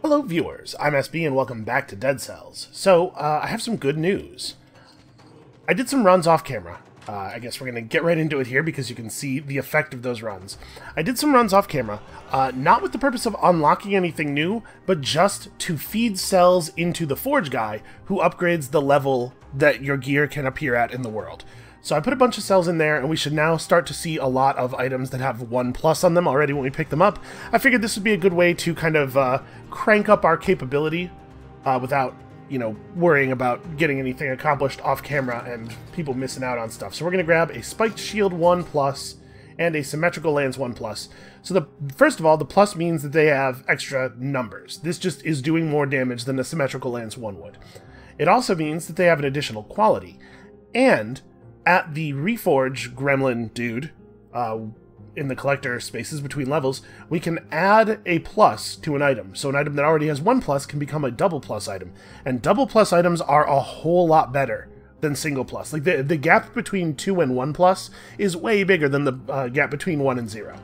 Hello viewers, I'm SB and welcome back to Dead Cells. So, I have some good news. I did some runs off camera. I guess we're going to get right into it here because you can see the effect of those runs. I did some runs off camera, not with the purpose of unlocking anything new, but just to feed cells into the Forge guy, who upgrades the level that your gear can appear at in the world. So I put a bunch of cells in there, and we should now start to see a lot of items that have 1+ on them already when we pick them up. I figured this would be a good way to kind of crank up our capability without, you know, worrying about getting anything accomplished off camera and people missing out on stuff. So we're going to grab a spiked shield 1+ and a symmetrical lance 1+. So first of all, the plus means that they have extra numbers. This just is doing more damage than a symmetrical lance 1 would. It also means that they have an additional quality. And at the Reforge Gremlin dude, in the collector spaces between levels, we can add a plus to an item. So an item that already has 1+ can become a double plus item. And double plus items are a whole lot better than single plus. Like the gap between 2 and 1+ is way bigger than the gap between 1 and 0.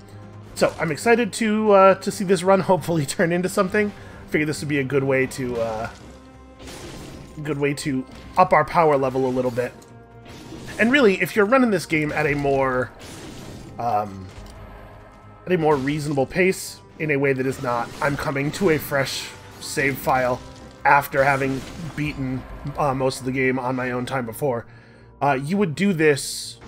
So I'm excited to see this run hopefully turn into something. I figured this would be a good way to up our power level a little bit. And really, if you're running this game at a more reasonable pace, in a way that is not, I'm coming to a fresh save file after having beaten most of the game on my own time before, you would do this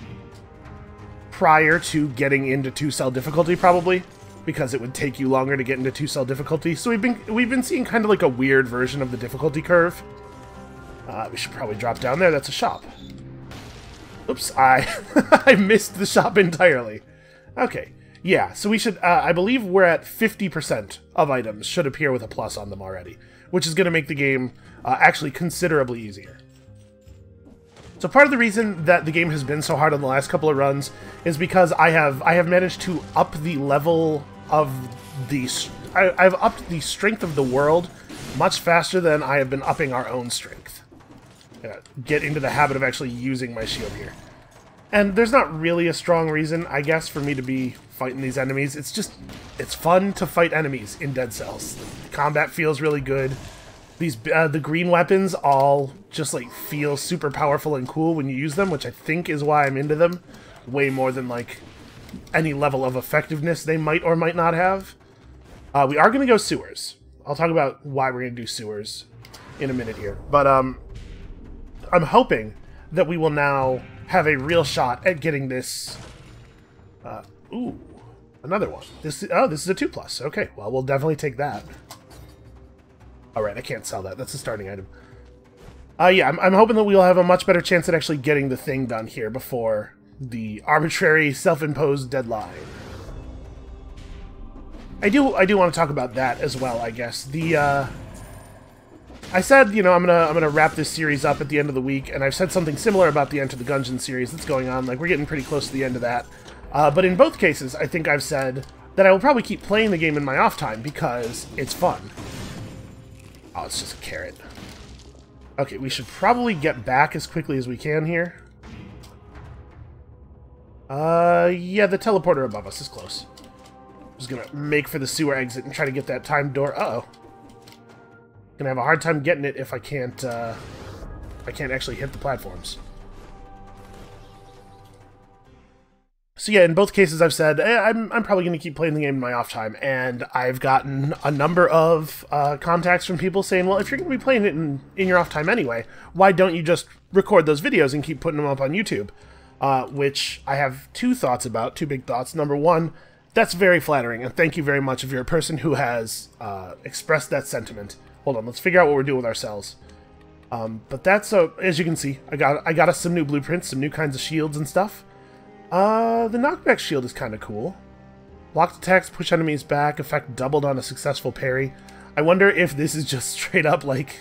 prior to getting into 2-cell difficulty, probably, because it would take you longer to get into 2-cell difficulty. So we've been seeing kind of like a weird version of the difficulty curve. We should probably drop down there. That's a shop. Oops, I missed the shop entirely. Okay, yeah, so we should, I believe we're at 50% of items should appear with a plus on them already, which is going to make the game actually considerably easier. So part of the reason that the game has been so hard on the last couple of runs is because I have managed to up the level of the... I've upped the strength of the world much faster than I have been upping our own strength. Get into the habit of actually using my shield here. And there's not really a strong reason, I guess, for me to be fighting these enemies. It's just, it's fun to fight enemies in Dead Cells. The combat feels really good. The green weapons all just like feel super powerful and cool when you use them, which I think is why I'm into them. Way more than like any level of effectiveness they might or might not have. We are going to go sewers. I'll talk about why we're going to do sewers in a minute here. But I'm hoping that we will now have a real shot at getting this... ooh, another one. This is a 2+. Okay, well, we'll definitely take that. Alright, I can't sell that. That's a starting item. Yeah, I'm hoping that we'll have a much better chance at actually getting the thing done here before the arbitrary self-imposed deadline. I do want to talk about that as well, I guess. I said, you know, I'm gonna wrap this series up at the end of the week, and I've said something similar about the Enter the Gungeon series that's going on. Like, we're getting pretty close to the end of that. But in both cases, I think I've said that I will probably keep playing the game in my off time because it's fun. Oh, it's just a carrot. Okay, we should probably get back as quickly as we can here. Yeah, the teleporter above us is close. I'm just gonna make for the sewer exit and try to get that timed door. Uh-oh. Gonna have a hard time getting it if I can't actually hit the platforms. So yeah, in both cases I've said I'm probably gonna keep playing the game in my off time, and I've gotten a number of contacts from people saying, well, if you're gonna be playing it in your off time anyway, why don't you just record those videos and keep putting them up on YouTube? Which I have two big thoughts. Number one, that's very flattering, and thank you very much if you're a person who has expressed that sentiment. Hold on, let's figure out what we're doing with our cells. But that's, as you can see, I got us some new blueprints, some new kinds of shields and stuff. The knockback shield is kind of cool. Locked attacks push enemies back, effect doubled on a successful parry. I wonder if this is just straight up like...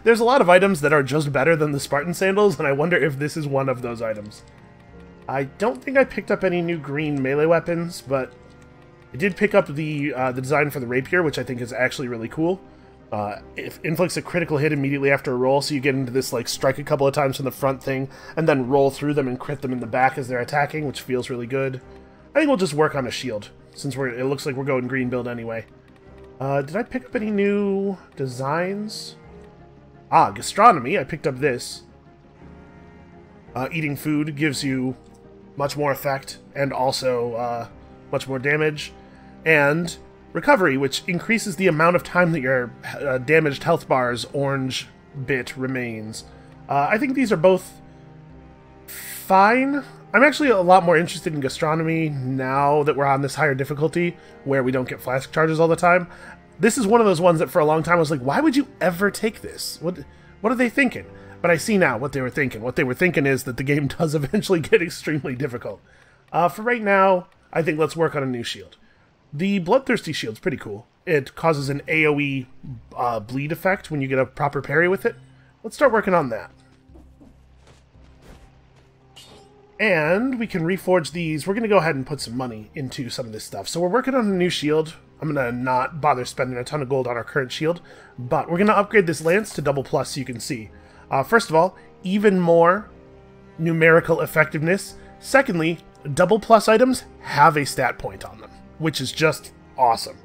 There's a lot of items that are just better than the Spartan sandals, and I wonder if this is one of those items. I don't think I picked up any new green melee weapons, but I did pick up the design for the rapier, which I think is actually really cool. It inflicts a critical hit immediately after a roll, so you get into this like strike a couple of times from the front thing, and then roll through them and crit them in the back as they're attacking, which feels really good. I think we'll just work on a shield, since it looks like we're going green build anyway. Did I pick up any new designs? Ah, gastronomy. I picked up this. Eating food gives you much more effect and also much more damage. And recovery, which increases the amount of time that your damaged health bar's orange bit remains. I think these are both fine. I'm actually a lot more interested in gastronomy now that we're on this higher difficulty, where we don't get flask charges all the time. This is one of those ones that for a long time I was like, why would you ever take this? What are they thinking? But I see now what they were thinking. What they were thinking is that the game does eventually get extremely difficult. For right now, I think let's work on a new shield. The Bloodthirsty shield's pretty cool. It causes an AoE bleed effect when you get a proper parry with it. Let's start working on that. And we can reforge these. We're going to go ahead and put some money into some of this stuff. So we're working on a new shield. I'm going to not bother spending a ton of gold on our current shield, but we're going to upgrade this lance to double plus so you can see. First of all, even more numerical effectiveness. Secondly, double plus items have a stat point on them, which is just awesome.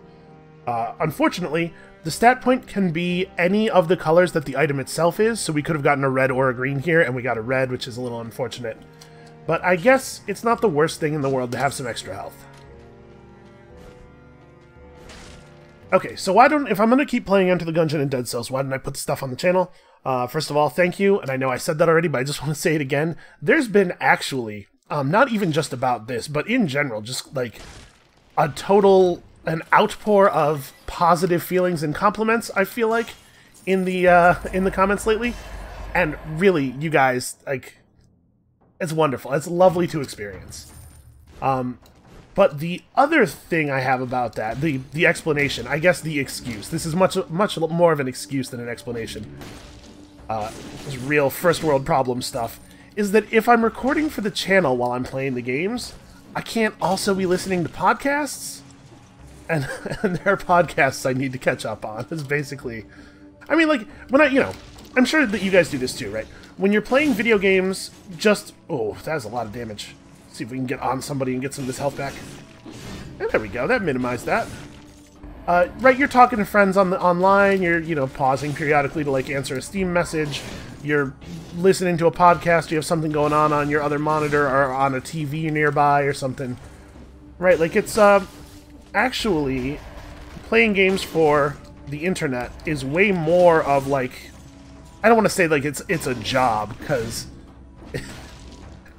Unfortunately, the stat point can be any of the colors that the item itself is, so we could have gotten a red or a green here, and we got a red, which is a little unfortunate. But I guess it's not the worst thing in the world to have some extra health. Okay, so if I'm going to keep playing Enter the Gungeon and Dead Cells, why didn't I put the stuff on the channel? First of all, thank you, and I know I said that already, but I just want to say it again. There's been actually, not even just about this, but in general, just like an outpour of positive feelings and compliments, I feel like, in the comments lately. And really, you guys, like, it's wonderful. It's lovely to experience. But the other thing I have about that, the explanation, I guess the excuse. This is much more of an excuse than an explanation. This real first world problem stuff is that if I'm recording for the channel while I'm playing the games, I can't also be listening to podcasts, and there are podcasts I need to catch up on. Is basically, I mean, like when I'm sure that you guys do this too, right? When you're playing video games, oh, that is a lot of damage. Let's see if we can get on somebody and get some of this health back. And there we go. That minimized that. Right, you're talking to friends online. You're pausing periodically to like answer a Steam message. You're listening to a podcast. You have something going on your other monitor or on a TV nearby or something. Right, like it's actually playing games for the internet is way more of like, I don't want to say like it's a job, because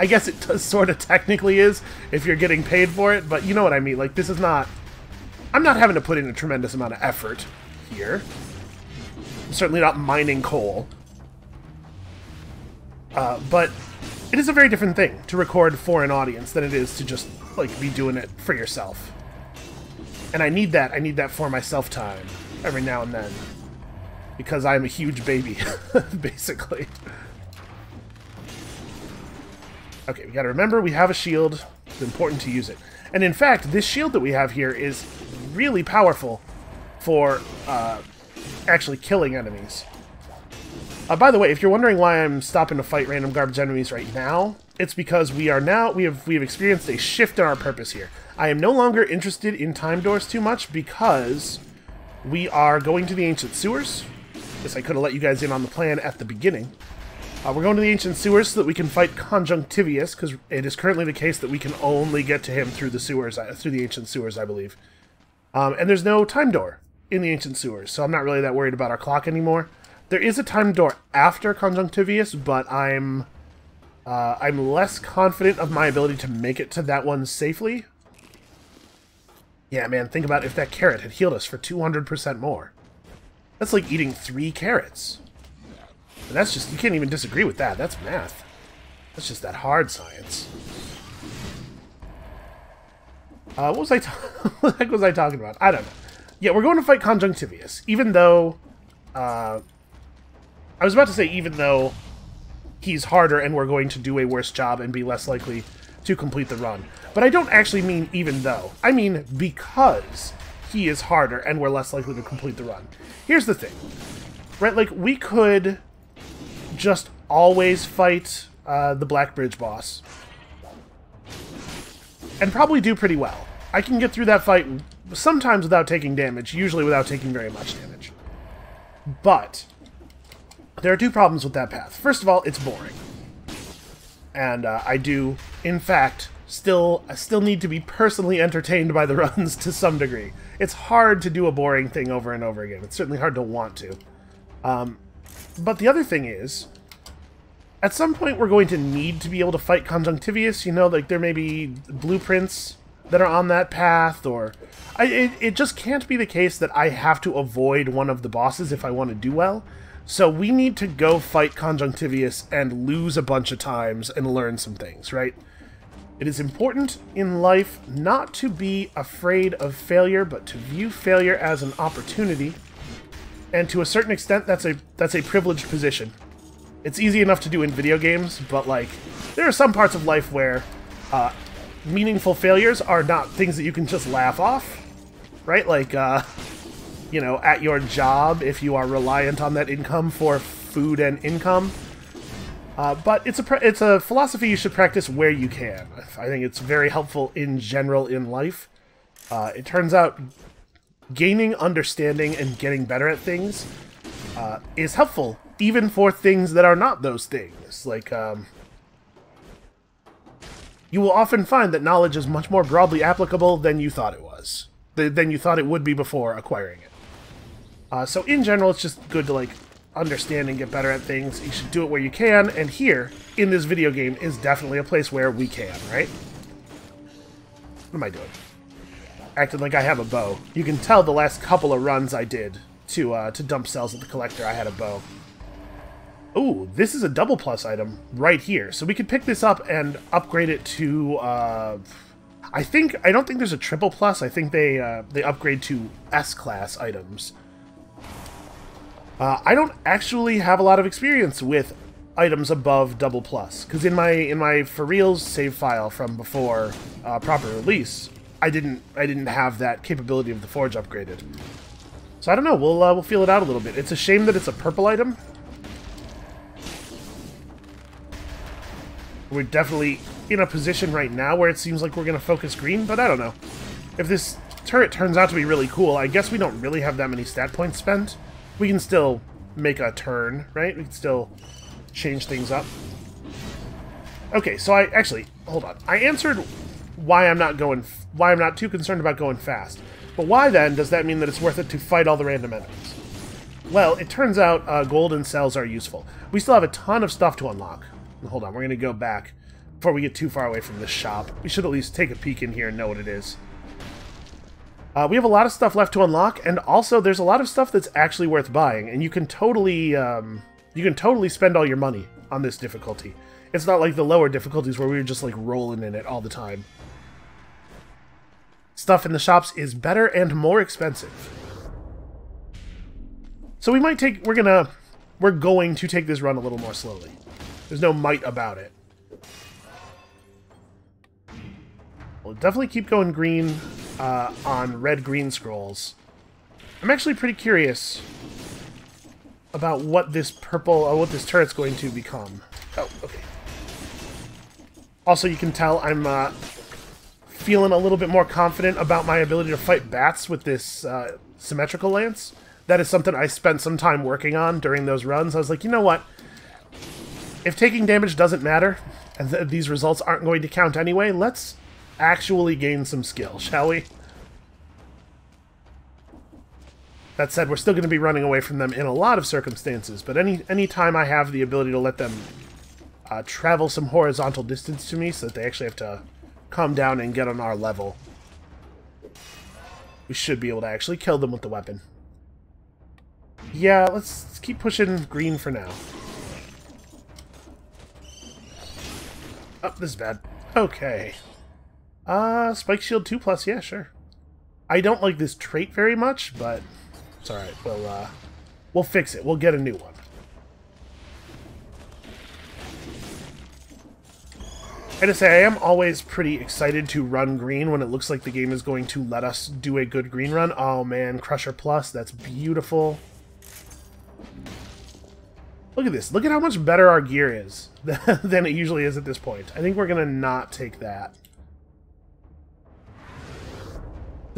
I guess it does sort of technically is if you're getting paid for it, but you know what I mean. Like, this is not, I'm not having to put in a tremendous amount of effort here. I'm certainly not mining coal. But it is a very different thing to record for an audience than it is to just like be doing it for yourself. And I need that for myself time every now and then, because I'm a huge baby, basically. Okay, we gotta remember we have a shield. It's important to use it. And in fact, this shield that we have here is really powerful for actually killing enemies. By the way, if you're wondering why I'm stopping to fight random garbage enemies right now, it's because we have experienced a shift in our purpose here. I am no longer interested in time doors too much because we are going to the ancient sewers. Guess I could have let you guys in on the plan at the beginning. We're going to the ancient sewers so that we can fight Conjunctivius, because it is currently the case that we can only get to him through the sewers, through the ancient sewers, I believe. And there's no time door in the ancient sewers, so I'm not really that worried about our clock anymore. There is a time door after Conjunctivius, but I'm less confident of my ability to make it to that one safely. Yeah, man, think about if that carrot had healed us for 200% more. That's like eating 3 carrots. And that's just, you can't even disagree with that. That's math. That's just that hard science. What the heck was I talking about? I don't know. Yeah, we're going to fight Conjunctivius, even though... I was about to say even though he's harder and we're going to do a worse job and be less likely to complete the run. But I don't actually mean even though. I mean because he is harder and we're less likely to complete the run. Here's the thing. Right, like, we could just always fight the Black Bridge boss and probably do pretty well. I can get through that fight sometimes without taking damage, usually without taking very much damage. But there are two problems with that path. First of all, it's boring. And I do, in fact, still need to be personally entertained by the runs to some degree. It's hard to do a boring thing over and over again. It's certainly hard to want to. But the other thing is, at some point we're going to need to be able to fight Conjunctivius. You know, like there may be blueprints that are on that path, or... it just can't be the case that I have to avoid one of the bosses if I want to do well. So we need to go fight Conjunctivius and lose a bunch of times and learn some things, right? It is important in life not to be afraid of failure, but to view failure as an opportunity. And to a certain extent, that's a privileged position. It's easy enough to do in video games, but like there are some parts of life where meaningful failures are not things that you can just laugh off, right? Like, you know, at your job, if you are reliant on that income for food and income. But it's a philosophy you should practice where you can. I think it's very helpful in general in life. It turns out gaining understanding and getting better at things is helpful, even for things that are not those things. Like, you will often find that knowledge is much more broadly applicable than you thought it was, than you thought it would be before acquiring it. So in general, it's just good to, like, understand and get better at things. You should do it where you can, and here, in this video game, is definitely a place where we can, right? What am I doing? Acting like I have a bow. You can tell the last couple of runs I did to dump cells at the collector, I had a bow. Ooh, this is a double plus item right here. So we could pick this up and upgrade it to, I don't think there's a triple plus. I think they upgrade to S-class items. I don't actually have a lot of experience with items above double plus, because in my for reals save file from before proper release, I didn't have that capability of the forge upgraded. So I don't know. We'll feel it out a little bit. It's a shame that it's a purple item. We're definitely in a position right now where it seems like we're going to focus green, but I don't know. If this turret turns out to be really cool, I guess we don't really have that many stat points spent. We can still make a turn, right? We can still change things up. Okay, so hold on. I answered why I'm not too concerned about going fast. But why then does that mean that it's worth it to fight all the random enemies? Well, it turns out golden cells are useful. We still have a ton of stuff to unlock. Hold on, we're going to go back before we get too far away from this shop. We should at least take a peek in here and know what it is. We have a lot of stuff left to unlock, and also there's a lot of stuff that's actually worth buying, and you can totally spend all your money on this difficulty. It's not like the lower difficulties where we were just like rolling in it all the time. Stuff in the shops is better and more expensive. So we're going to take this run a little more slowly. There's no might about it. We'll definitely keep going green on red-green scrolls. I'm actually pretty curious about what this what this turret's going to become. Oh, okay. Also, you can tell I'm feeling a little bit more confident about my ability to fight bats with this symmetrical lance. That is something I spent some time working on during those runs. I was like, you know what? If taking damage doesn't matter, and these results aren't going to count anyway, let's actually gain some skill, shall we? That said, we're still going to be running away from them in a lot of circumstances, but any time I have the ability to let them travel some horizontal distance to me so that they actually have to come down and get on our level, we should be able to actually kill them with the weapon. Yeah, let's keep pushing green for now. Oh, this is bad. Okay. Spike Shield 2+, yeah, sure. I don't like this trait very much, but it's alright. We'll fix it. We'll get a new one. I gotta say, I am always pretty excited to run green when it looks like the game is going to let us do a good green run. Oh man, Crusher Plus, that's beautiful. Look at this. Look at how much better our gear is than it usually is at this point. I think we're gonna not take that.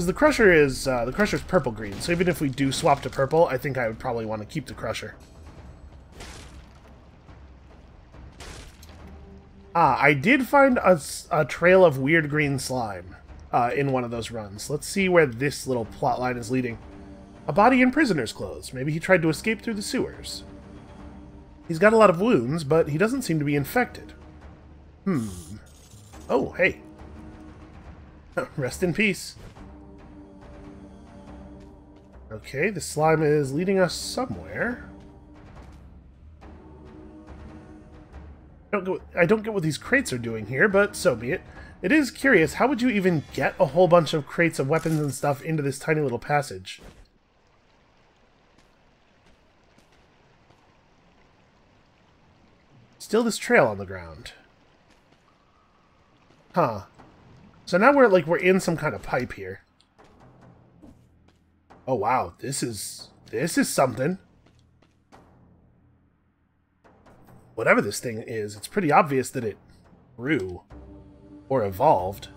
Because the crusher's purple-green, so even if we do swap to purple, I think I would probably want to keep the crusher. I did find a trail of weird green slime in one of those runs. Let's see where this little plotline is leading. A body in prisoner's clothes. Maybe he tried to escape through the sewers. He's got a lot of wounds, but he doesn't seem to be infected. Oh, hey. Rest in peace. Okay, the slime is leading us somewhere. I don't get what these crates are doing here, but so be it. It is curious, how would you even get a whole bunch of crates of weapons and stuff into this tiny little passage? Still this trail on the ground. Huh. So now we're in some kind of pipe here. Oh wow, this is something. Whatever this thing is, it's pretty obvious that it grew, or evolved,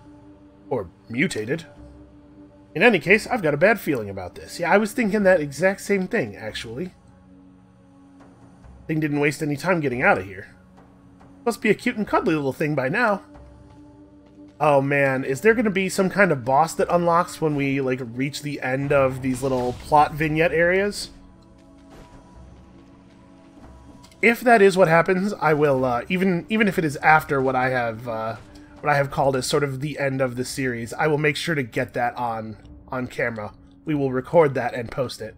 or mutated. In any case, I've got a bad feeling about this. Yeah, I was thinking that exact same thing, actually. Thing didn't waste any time getting out of here. Must be a cute and cuddly little thing by now. Oh man, is there going to be some kind of boss that unlocks when we, reach the end of these little plot vignette areas? If that is what happens, I will, even if it is after what I have called as sort of the end of the series, I will make sure to get that on camera. We will record that and post it.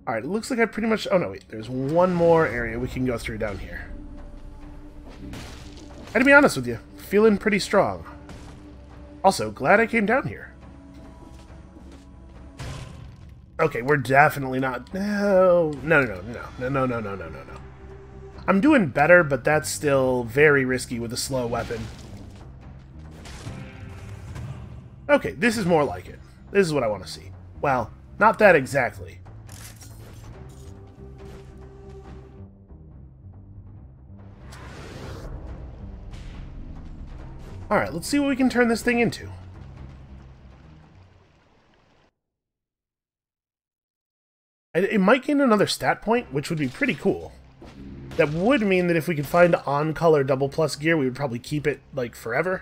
Alright, it looks like I pretty much... Oh no, wait, there's one more area we can go through down here. And to be honest with you, feeling pretty strong. Also, glad I came down here. Okay, we're definitely not... No. I'm doing better, but that's still very risky with a slow weapon. Okay, this is more like it. This is what I want to see. Well, not that exactly. Alright, let's see what we can turn this thing into. It might gain another stat point, which would be pretty cool. That would mean that if we could find on-color double plus gear, we would probably keep it, forever.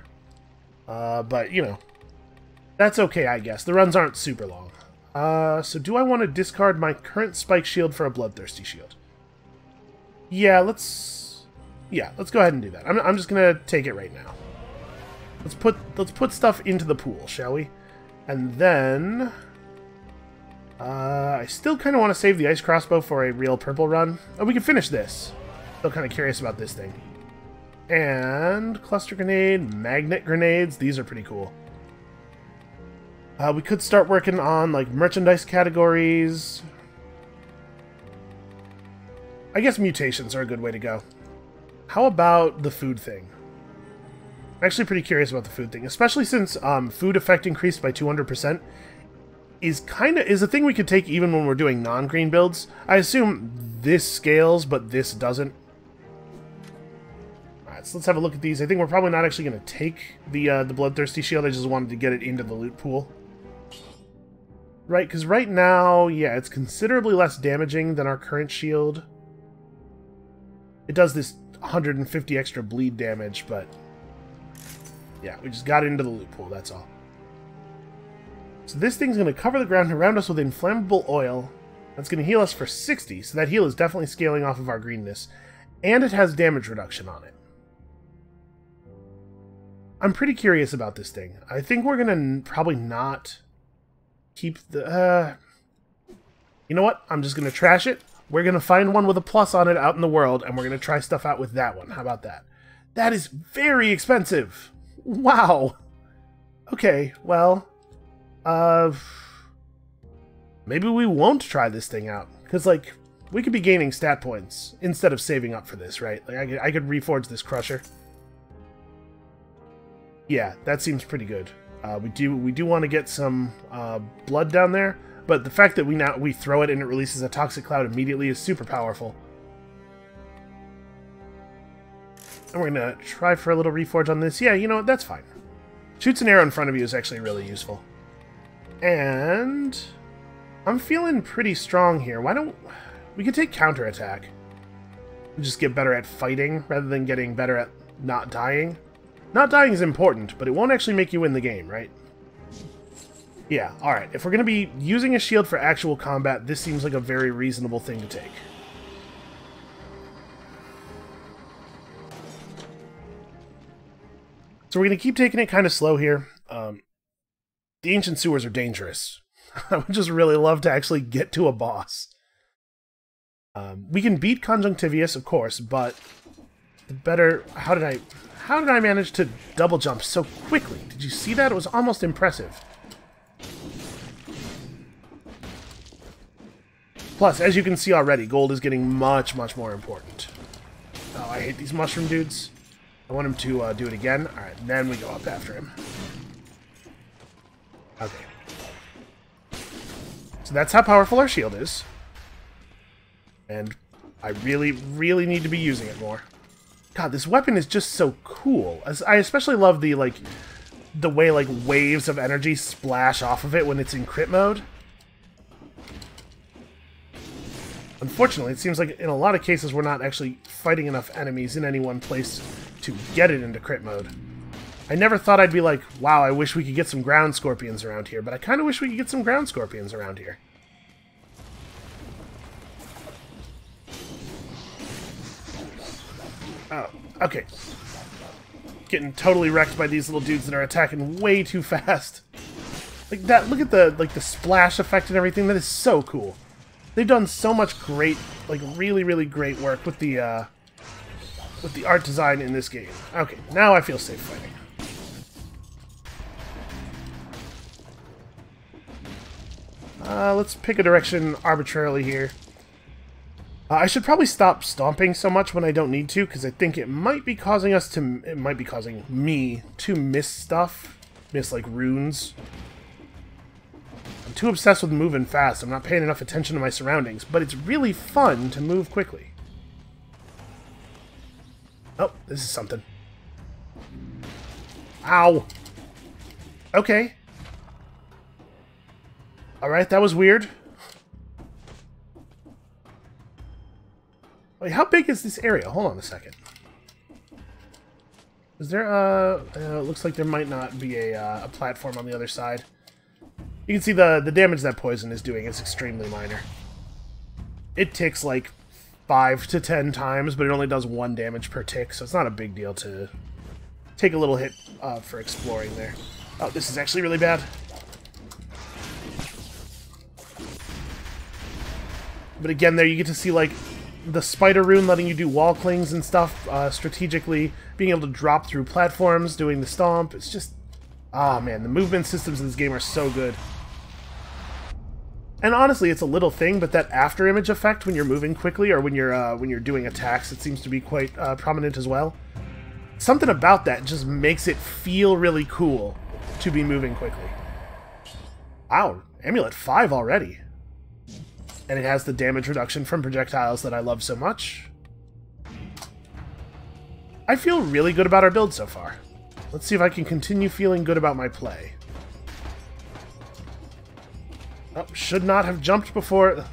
But, you know, that's okay, I guess. The runs aren't super long. So do I want to discard my current spike shield for a bloodthirsty shield? Yeah, let's go ahead and do that. I'm just gonna take it right now. Let's put stuff into the pool, shall we? And then... I still kind of want to save the ice crossbow for a real purple run. Oh, we can finish this. Still kind of curious about this thing. And cluster grenade, magnet grenades. These are pretty cool. We could start working on, merchandise categories. I guess mutations are a good way to go. How about the food thing? I'm actually pretty curious about the food thing, especially since food effect increased by 200%. Is a thing we could take even when we're doing non-green builds. I assume this scales, but this doesn't. Alright, so let's have a look at these. I think we're probably not actually going to take the bloodthirsty shield. I just wanted to get it into the loot pool. Right, because right now, yeah, it's considerably less damaging than our current shield. It does this 150 extra bleed damage, but... yeah, we just got into the loot pool, that's all. So this thing's going to cover the ground around us with inflammable oil. That's going to heal us for 60, so that heal is definitely scaling off of our greenness. And it has damage reduction on it. I'm pretty curious about this thing. I think we're going to probably not keep the... You know what? I'm just going to trash it. We're going to find one with a plus on it out in the world, and we're going to try stuff out with that one. How about that? That is very expensive. Wow. Okay, well... maybe we won't try this thing out. Because, we could be gaining stat points instead of saving up for this, right? I could reforge this crusher. Yeah, that seems pretty good. We do want to get some blood down there, but the fact that we throw it and it releases a toxic cloud immediately is super powerful. And we're gonna try for a little reforge on this. Yeah, you know what? That's fine. Shoots an arrow in front of you is actually really useful. And I'm feeling pretty strong here. Why don't we could take counterattack? Just get better at fighting rather than getting better at not dying. Not dying is important, but it won't actually make you win the game, right? Yeah, alright. If we're going to be using a shield for actual combat, this seems like a very reasonable thing to take. So we're going to keep taking it kind of slow here. The ancient sewers are dangerous. I would just really love to actually get to a boss. We can beat Conjunctivius, of course, but the better... How did I manage to double jump so quickly? Did you see that? It was almost impressive. Plus, as you can see already, gold is getting much, much more important. Oh, I hate these mushroom dudes. I want him to do it again. Alright, then we go up after him. Okay. So that's how powerful our shield is. And I really, really need to be using it more. God, this weapon is just so cool. I especially love the way waves of energy splash off of it when it's in crit mode. Unfortunately, it seems like in a lot of cases we're not actually fighting enough enemies in any one place to get it into crit mode. I never thought I'd be like, wow, I wish we could get some ground scorpions around here, but I kind of wish we could get some ground scorpions around here. Oh, okay. Getting totally wrecked by these little dudes that are attacking way too fast. Like that, look at the splash effect and everything. That is so cool. They've done so much great, really, really great work with the art design in this game. Okay, now I feel safe fighting. Let's pick a direction arbitrarily here. I should probably stop stomping so much when I don't need to, because I think it might be causing us to... It might be causing me to miss stuff. Miss, runes. I'm too obsessed with moving fast. I'm not paying enough attention to my surroundings, but it's really fun to move quickly. Oh, this is something. Ow! Okay. Alright, that was weird. Wait, how big is this area? Hold on a second. Is there it looks like there might not be a platform on the other side. You can see the damage that poison is doing is extremely minor. It ticks 5 to 10 times, but it only does 1 damage per tick, so it's not a big deal to take a little hit for exploring there. Oh, this is actually really bad. But again, there you get to see, the spider rune letting you do wall clings and stuff strategically, being able to drop through platforms, doing the stomp. It's just... Ah, man, the movement systems in this game are so good. And honestly, it's a little thing, but that after-image effect when you're moving quickly or when you're doing attacks, it seems to be quite prominent as well. Something about that just makes it feel really cool to be moving quickly. Wow, Amulet 5 already. And it has the damage reduction from projectiles that I love so much. I feel really good about our build so far. Let's see if I can continue feeling good about my play. Oh, should not have jumped before...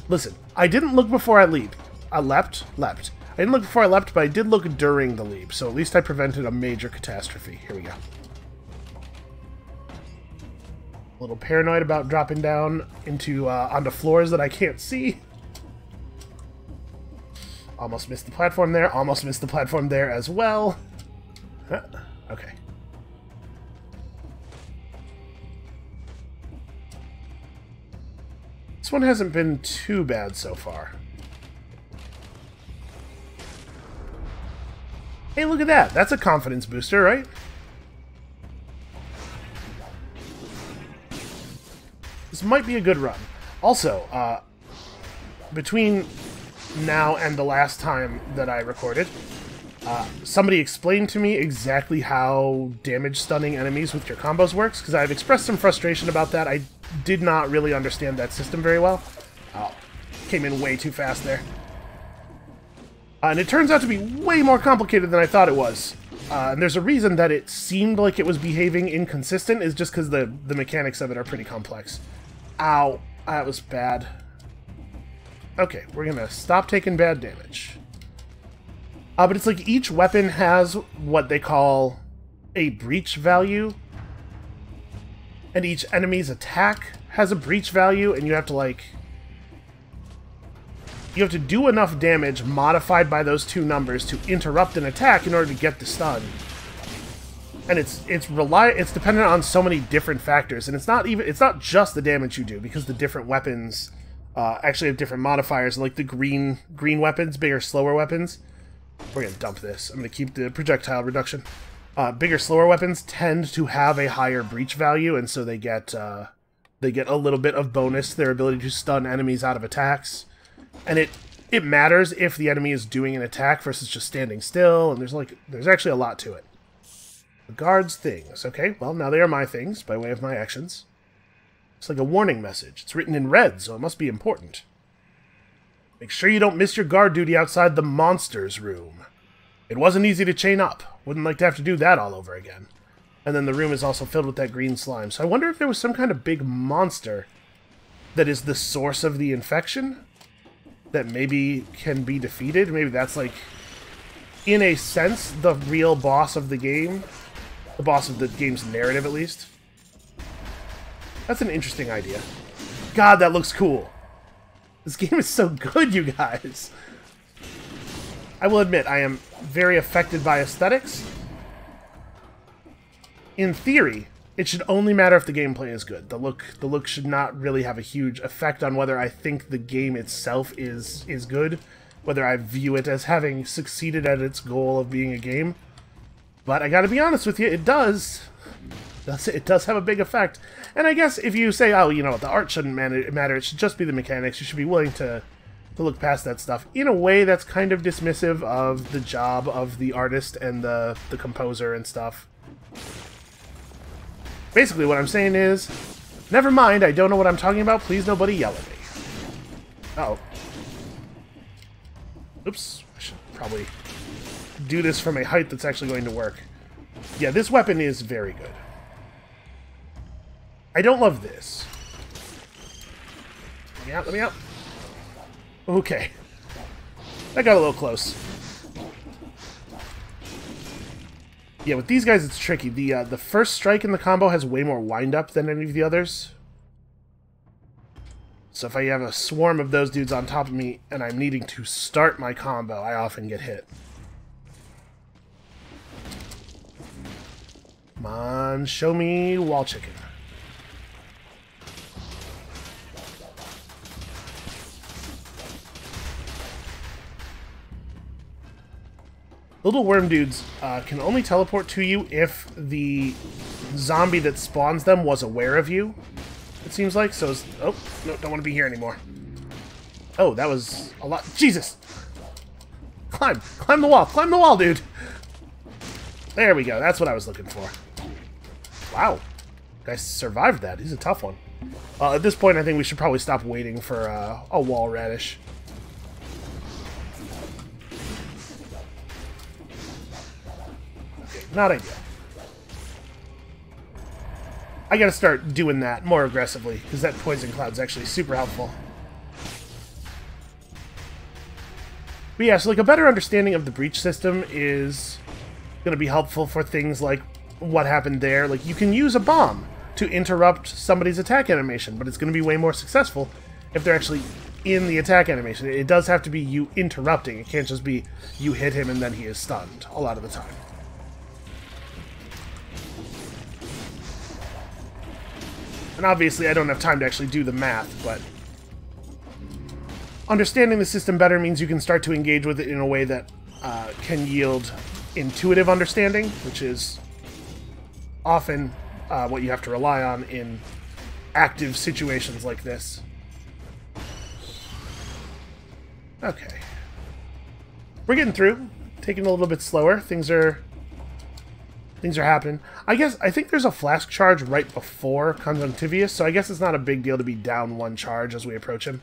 Listen, I didn't look before I leaped. I leapt. I didn't look before I leapt, but I did look during the leap, so at least I prevented a major catastrophe. Here we go. A little paranoid about dropping down into onto floors that I can't see. Almost missed the platform there. Almost missed the platform there as well. Huh. Okay. This one hasn't been too bad so far. Hey, look at that. That's a confidence booster, right? This might be a good run. Also, between now and the last time that I recorded, somebody explained to me exactly how damage stunning enemies with your combos works, because I've expressed some frustration about that. I did not really understand that system very well. Oh, came in way too fast there. And it turns out to be way more complicated than I thought it was. and there's a reason that it seemed like it was behaving inconsistent, is just because the mechanics of it are pretty complex. Ow. That was bad. Okay, we're gonna stop taking bad damage. But it's like each weapon has what they call a breach value, and each enemy's attack has a breach value, and you have to, like... You have to do enough damage modified by those two numbers to interrupt an attack in order to get the stun. And it's dependent on so many different factors, and it's not just the damage you do, because the different weapons actually have different modifiers. Like the green weapons, bigger, slower weapons. We're gonna dump this. I'm gonna keep the projectile reduction. Bigger, slower weapons tend to have a higher breach value, and so they get a little bit of bonus to their ability to stun enemies out of attacks. And it matters if the enemy is doing an attack versus just standing still, and there's actually a lot to it. The guard's things. Okay, well, now they are my things by way of my actions. It's like a warning message. It's written in red, so it must be important. Make sure you don't miss your guard duty outside the monsters room. It wasn't easy to chain up. Wouldn't like to have to do that all over again. And then the room is also filled with that green slime. So I wonder if there was some kind of big monster that is the source of the infection that maybe can be defeated. Maybe that's, like, in a sense, the real boss of the game. The boss of the game's narrative, at least. That's an interesting idea. God, that looks cool. This game is so good, you guys. I will admit, I am very affected by aesthetics. In theory, it should only matter if the gameplay is good. The look should not really have a huge effect on whether I think the game itself is good, whether I view it as having succeeded at its goal of being a game. But I gotta be honest with you, it does. It does have a big effect. And I guess if you say, oh, you know, the art shouldn't matter, it should just be the mechanics, you should be willing to look past that stuff. In a way, that's kind of dismissive of the job of the artist and the composer and stuff. Basically, what I'm saying is, never mind, I don't know what I'm talking about, please nobody yell at me. Uh-oh. Oops, I should probably do this from a height that's actually going to work. Yeah, this weapon is very good. I don't love this. Let me out, let me out. Okay. That got a little close. Yeah, with these guys it's tricky. The first strike in the combo has way more wind-up than any of the others. So if I have a swarm of those dudes on top of me and I'm needing to start my combo, I often get hit. Come on, show me wall chicken. Little worm dudes can only teleport to you if the zombie that spawns them was aware of you, it seems like. So, oh, no, don't want to be here anymore. Oh, that was a lot. Jesus! Climb the wall, dude! There we go, that's what I was looking for. Wow, guy survived that. He's a tough one. At this point, I think we should probably stop waiting for a wall radish. Not ideal. I gotta start doing that more aggressively, because that poison cloud's actually super helpful. But yeah, so like a better understanding of the breach system is gonna be helpful for things like what happened there. Like, you can use a bomb to interrupt somebody's attack animation, but it's gonna be way more successful if they're actually in the attack animation. It does have to be you interrupting. It can't just be you hit him and then he is stunned a lot of the time. And obviously I don't have time to actually do the math, but understanding the system better means you can start to engage with it in a way that can yield intuitive understanding, which is often what you have to rely on in active situations like this. Okay. We're getting through. Taking it a little bit slower. Things are happening. I think there's a flask charge right before Conjunctivius, so I guess it's not a big deal to be down one charge as we approach him.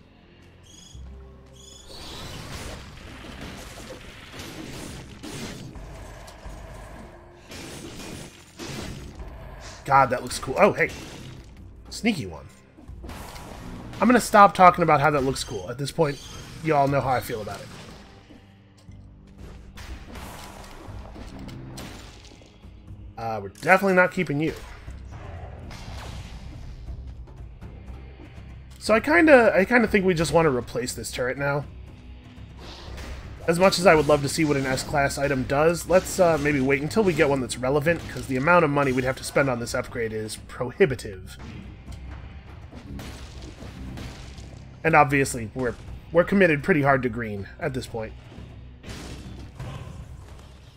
God, that looks cool. Oh, hey. Sneaky one. I'm going to stop talking about how that looks cool. At this point, you all know how I feel about it. We're definitely not keeping you. So I kind of think we just want to replace this turret now. As much as I would love to see what an S-class item does, let's maybe wait until we get one that's relevant, because the amount of money we'd have to spend on this upgrade is prohibitive. And obviously, we're committed pretty hard to green at this point.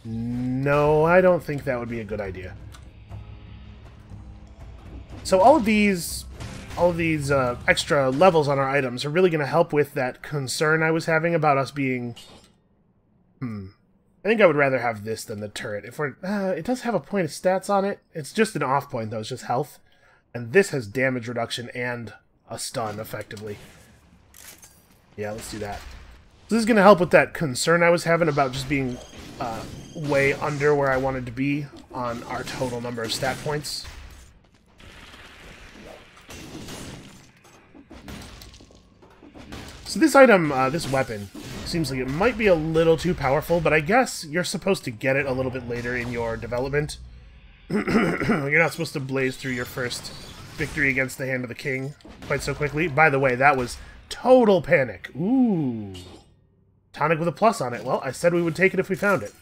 No, I don't think that would be a good idea. So all of these extra levels on our items are really going to help with that concern I was having about us being... I think I would rather have this than the turret. If we're, it does have a point of stats on it. It's just an off point, though. It's just health. And this has damage reduction and a stun, effectively. Yeah, let's do that. So this is going to help with that concern I was having about just being way under where I wanted to be on our total number of stat points. So this item, this weapon, seems like it might be a little too powerful, but I guess you're supposed to get it a little bit later in your development. You're not supposed to blaze through your first victory against the Hand of the King quite so quickly. By the way, that was total panic. Ooh. Tonic with a plus on it. Well, I said we would take it if we found it.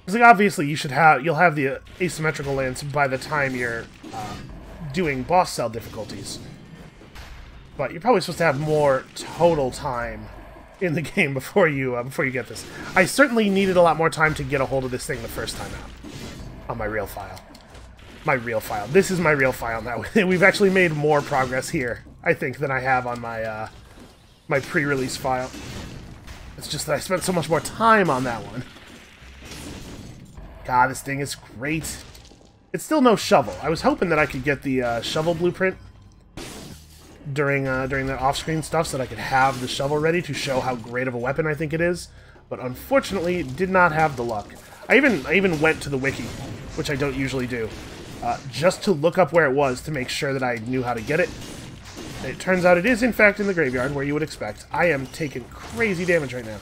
Because like, obviously you'll have the asymmetrical lance by the time you're doing boss cell difficulties. But you're probably supposed to have more total time in the game before you get this. I certainly needed a lot more time to get a hold of this thing the first time out on my real file. My real file. This is my real file now. We've actually made more progress here, I think, than I have on my my pre-release file. It's just that I spent so much more time on that one. God, this thing is great. It's still no shovel. I was hoping that I could get the shovel blueprint during the off-screen stuff so that I could have the shovel ready to show how great of a weapon I think it is, but unfortunately did not have the luck. I even went to the wiki, which I don't usually do, just to look up where it was to make sure that I knew how to get it. It turns out it is in fact in the graveyard, where you would expect. I am taking crazy damage right now.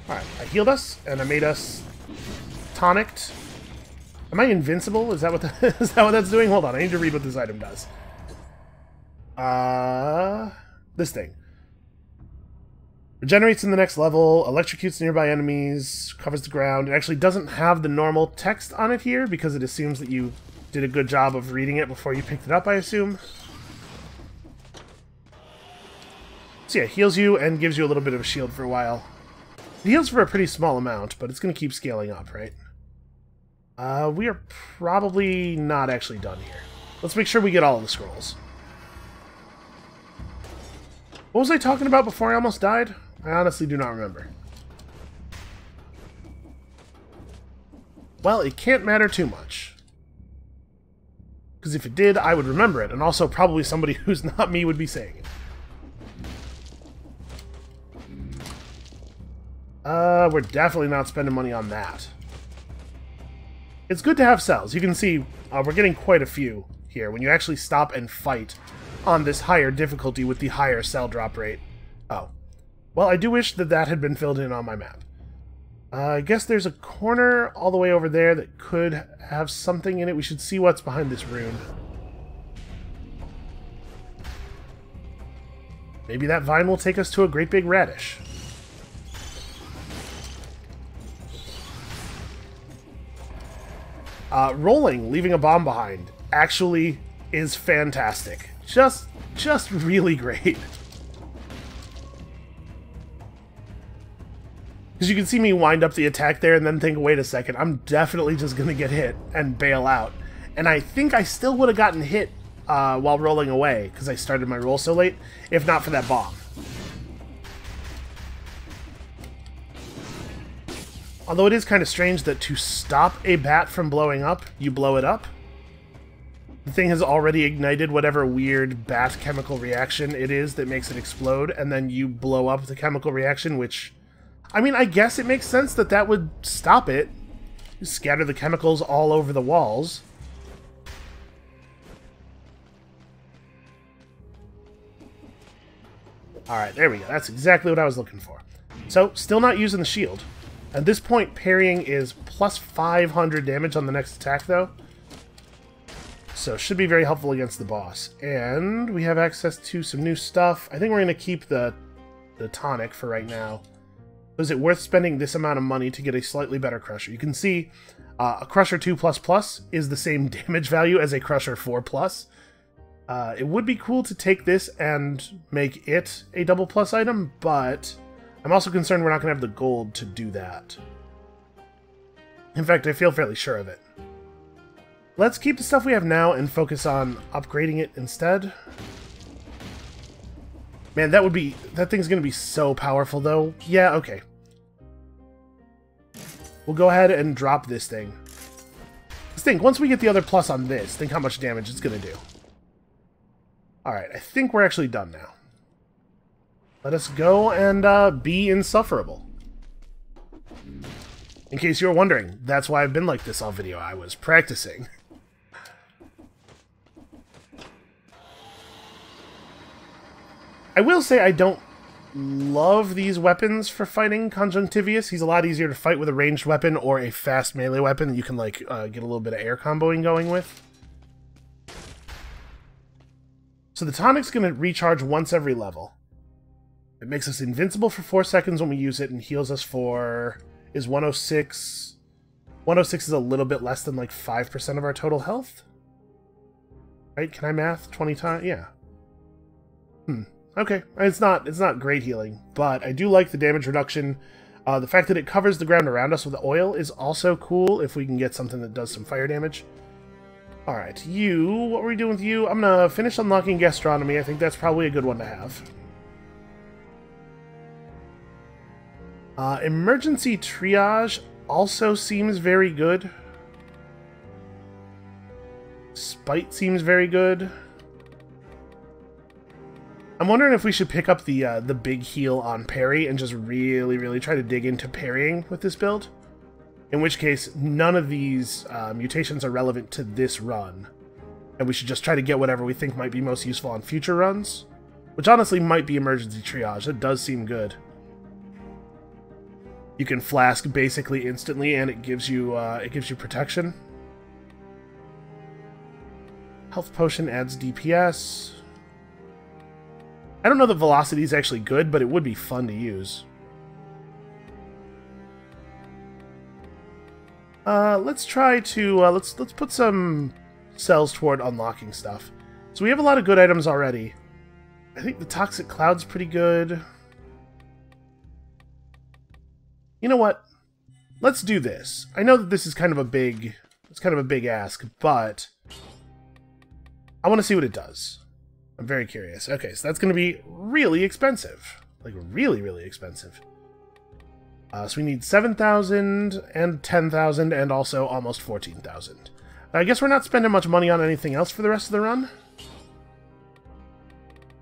Alright, I healed us, and I made us tonicked. Am I invincible? Is that what is that what that's doing? Hold on, I need to read what this item does. This thing. Regenerates in the next level, electrocutes nearby enemies, covers the ground. It actually doesn't have the normal text on it here because it assumes that you did a good job of reading it before you picked it up, I assume. So yeah, heals you and gives you a little bit of a shield for a while. It heals for a pretty small amount, but it's going to keep scaling up, right? We are probably not actually done here. Let's make sure we get all of the scrolls. What was I talking about before I almost died? I honestly do not remember. Well, it can't matter too much. Because if it did, I would remember it, and also probably somebody who's not me would be saying it. We're definitely not spending money on that. It's good to have cells. You can see we're getting quite a few here when you actually stop and fight on this higher difficulty with the higher cell drop rate. Oh. Well, I do wish that that had been filled in on my map. I guess there's a corner all the way over there that could have something in it. We should see what's behind this rune. Maybe that vine will take us to a great big radish. Rolling, leaving a bomb behind, actually is fantastic. Just really great. Because you can see me wind up the attack there and then think, wait a second, I'm definitely just going to get hit and bail out. And I think I still would have gotten hit while rolling away, because I started my roll so late, if not for that bomb. Although it is kind of strange that to stop a bat from blowing up, you blow it up. The thing has already ignited whatever weird bat chemical reaction it is that makes it explode, and then you blow up the chemical reaction, which I mean, I guess it makes sense that that would stop it. You scatter the chemicals all over the walls. Alright, there we go. That's exactly what I was looking for. So, still not using the shield. At this point, parrying is plus 500 damage on the next attack, though. So, should be very helpful against the boss. And we have access to some new stuff. I think we're going to keep the tonic for right now. Is it worth spending this amount of money to get a slightly better Crusher? You can see a Crusher 2++ is the same damage value as a Crusher 4+. It would be cool to take this and make it a double plus item, but I'm also concerned we're not going to have the gold to do that. In fact, I feel fairly sure of it. Let's keep the stuff we have now and focus on upgrading it instead. Man, that thing's going to be so powerful, though. Yeah, okay. We'll go ahead and drop this thing. Just think, once we get the other plus on this, think how much damage it's going to do. Alright, I think we're actually done now. Let us go and be insufferable. In case you were wondering, that's why I've been like this all video. I was practicing. I will say I don't love these weapons for fighting Conjunctivius. He's a lot easier to fight with a ranged weapon or a fast melee weapon that you can like get a little bit of air comboing going with. So the tonic's going to recharge once every level. It makes us invincible for 4 seconds when we use it and heals us for... is 106... 106 is a little bit less than like 5% of our total health? Right? Can I math 20 times? Yeah. Okay. It's not great healing, but I do like the damage reduction. The fact that it covers the ground around us with oil is also cool if we can get something that does some fire damage. Alright, you, what were we doing with you? I'm gonna finish unlocking gastronomy. I think that's probably a good one to have. Emergency triage also seems very good. Spite seems very good. I'm wondering if we should pick up the big heal on parry and just really try to dig into parrying with this build. In which case, none of these mutations are relevant to this run. And we should just try to get whatever we think might be most useful on future runs. Which honestly might be emergency triage. That does seem good. You can flask basically instantly and it gives you protection. Health potion adds DPS. I don't know that velocity is actually good, but it would be fun to use. Let's try to let's put some cells toward unlocking stuff. So we have a lot of good items already. I think the toxic cloud's pretty good. You know what? Let's do this. I know that this is kind of a big ask, but I want to see what it does. I'm very curious. Okay, so that's going to be really expensive. Like, really expensive. So we need 7,000 and 10,000 and also almost 14,000. I guess we're not spending much money on anything else for the rest of the run.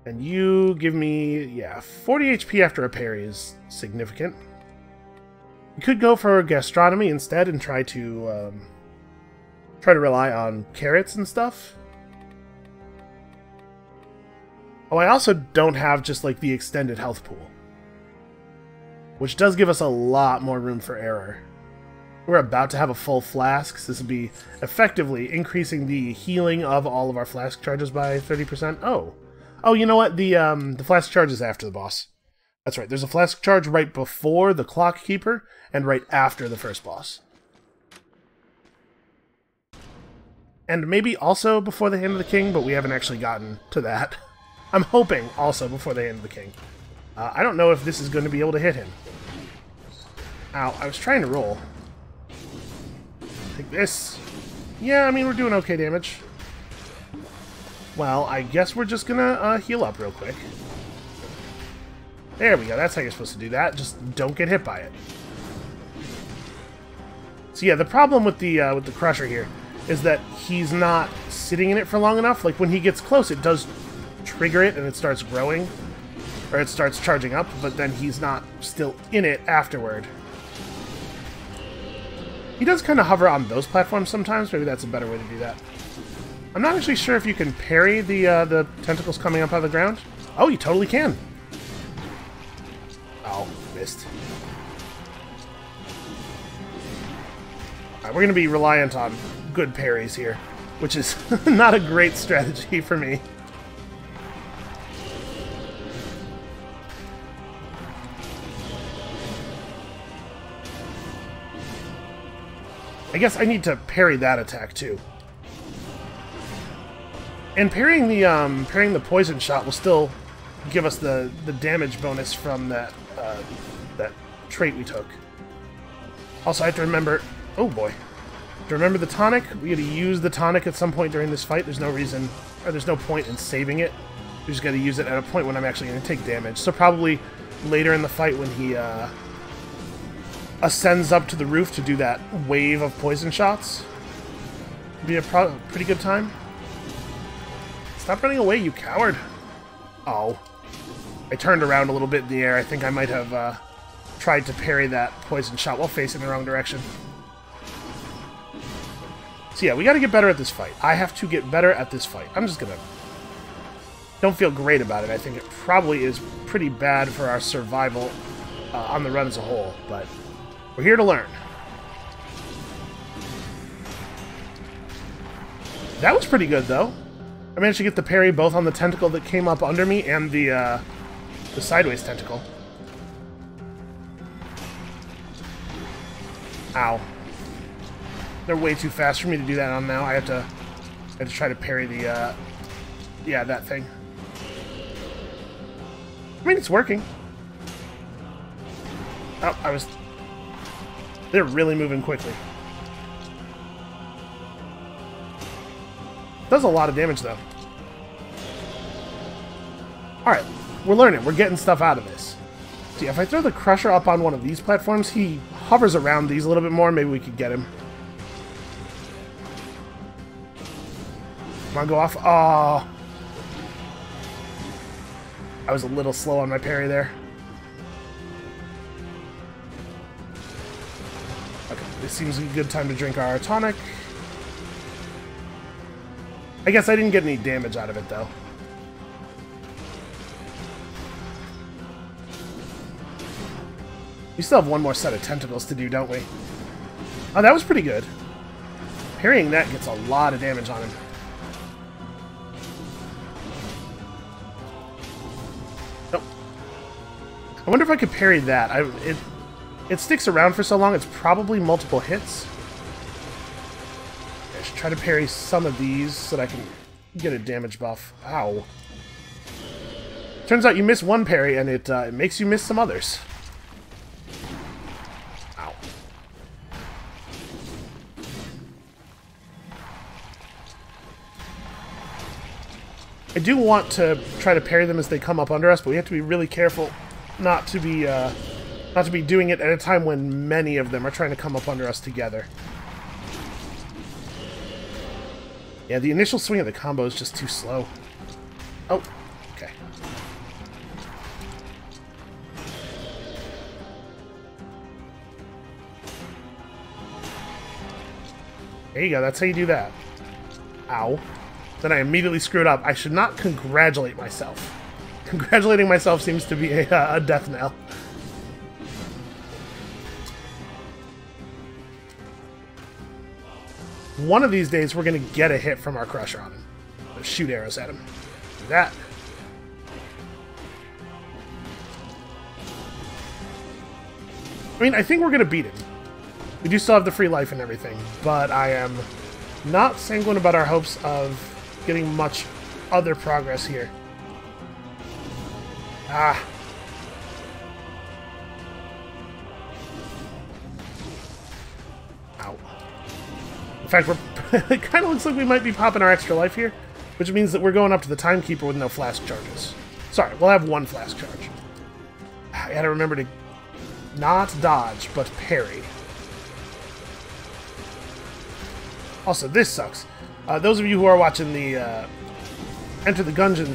And you give me, yeah, 40 HP after a parry is significant. We could go for gastronomy instead and try to rely on carrots and stuff. Oh, I also don't have just like the extended health pool, which does give us a lot more room for error. We're about to have a full flask, so this would be effectively increasing the healing of all of our flask charges by 30%. Oh, you know what? The flask charge is after the boss. That's right. There's a flask charge right before the Clock Keeper and right after the first boss. And maybe also before the Hand of the King, but we haven't actually gotten to that. I'm hoping also before the Hand of the King. I don't know if this is going to be able to hit him. Ow, I was trying to roll. Take this. Yeah, I mean, we're doing okay damage. Well, I guess we're just gonna heal up real quick. There we go, that's how you're supposed to do that. Just don't get hit by it. So yeah, the problem with the Crusher here is that he's not sitting in it for long enough. Like, when he gets close, it does trigger it and it starts growing. Or it starts charging up, but then he's not still in it afterward. He does kind of hover on those platforms sometimes. Maybe that's a better way to do that. I'm not actually sure if you can parry the tentacles coming up out of the ground. Oh, you totally can. Oh, missed. Alright, we're going to be reliant on good parries here, which is not a great strategy for me. I guess I need to parry that attack too. And parrying the poison shot will still give us the damage bonus from that trait we took. Also, I have to remember. Oh boy, to remember the tonic. We got to use the tonic at some point during this fight. There's no reason, or there's no point in saving it. We just got to use it at a point when I'm actually going to take damage. So probably later in the fight when he ascends up to the roof to do that wave of poison shots. Be a pretty good time. Stop running away, you coward! Oh. I turned around a little bit in the air. I think I might have tried to parry that poison shot while facing the wrong direction. So yeah, we gotta get better at this fight. I have to get better at this fight. I'm just gonna... Don't feel great about it. I think it probably is pretty bad for our survival on the run as a whole, but we're here to learn. That was pretty good, though. I managed to get the parry both on the tentacle that came up under me and the sideways tentacle. Ow. They're way too fast for me to do that on now. I have to try to parry the, yeah, that thing. I mean, it's working. Oh, they're really moving quickly. Does a lot of damage, though. Alright, we're learning. We're getting stuff out of this. See, if I throw the Crusher up on one of these platforms, he hovers around these a little bit more. Maybe we could get him. Come on, go off. Oh. I was a little slow on my parry there. Okay, this seems a good time to drink our tonic. I guess I didn't get any damage out of it, though. We still have one more set of tentacles to do, don't we? Oh, that was pretty good. Parrying that gets a lot of damage on him. Nope. I wonder if I could parry that. It sticks around for so long, it's probably multiple hits. I should try to parry some of these so that I can get a damage buff. Ow. Turns out you miss one parry and it makes you miss some others. Ow. I do want to try to parry them as they come up under us, but we have to be really careful not to be doing it at a time when many of them are trying to come up under us together. Yeah, the initial swing of the combo is just too slow. Oh, okay. There you go, that's how you do that. Ow. Then I immediately screwed up. I should not congratulate myself. Congratulating myself seems to be a death knell. One of these days, we're going to get a hit from our Crusher on him. Let's shoot arrows at him. Do that. I mean, I think we're going to beat him. We do still have the free life and everything, but I am not sanguine about our hopes of getting much other progress here. Ah. Ow. In fact, it kind of looks like we might be popping our extra life here, which means that we're going up to the Timekeeper with no flask charges. Sorry, we'll have one flask charge. I gotta remember to not dodge, but parry. Also, this sucks. Those of you who are watching the enter the Gungeon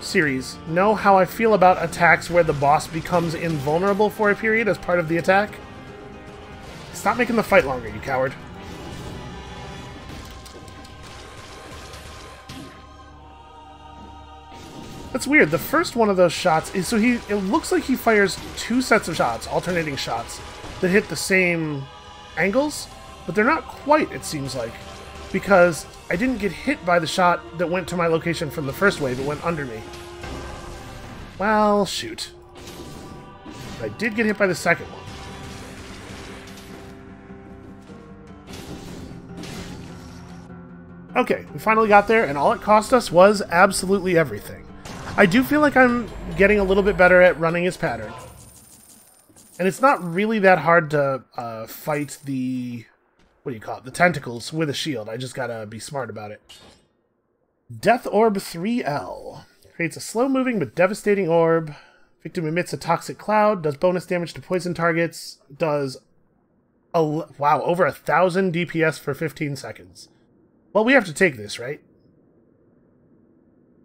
series know how I feel about attacks where the boss becomes invulnerable for a period as part of the attack. Stop making the fight longer, you coward. That's weird. The first one of those shots is it looks like he fires 2 sets of shots, alternating shots, that hit the same angles, but they're not quite, it seems like, because I didn't get hit by the shot that went to my location from the first wave. It went under me. Well, shoot. I did get hit by the second one. Okay, we finally got there, and all it cost us was absolutely everything. I do feel like I'm getting a little bit better at running his pattern. And it's not really that hard to fight the... what do you call it? The tentacles with a shield. I just gotta be smart about it. Death Orb 3L. Creates a slow-moving but devastating orb. Victim emits a toxic cloud. Does bonus damage to poison targets. Does... wow, over 1,000 DPS for 15 seconds. Well, we have to take this, right?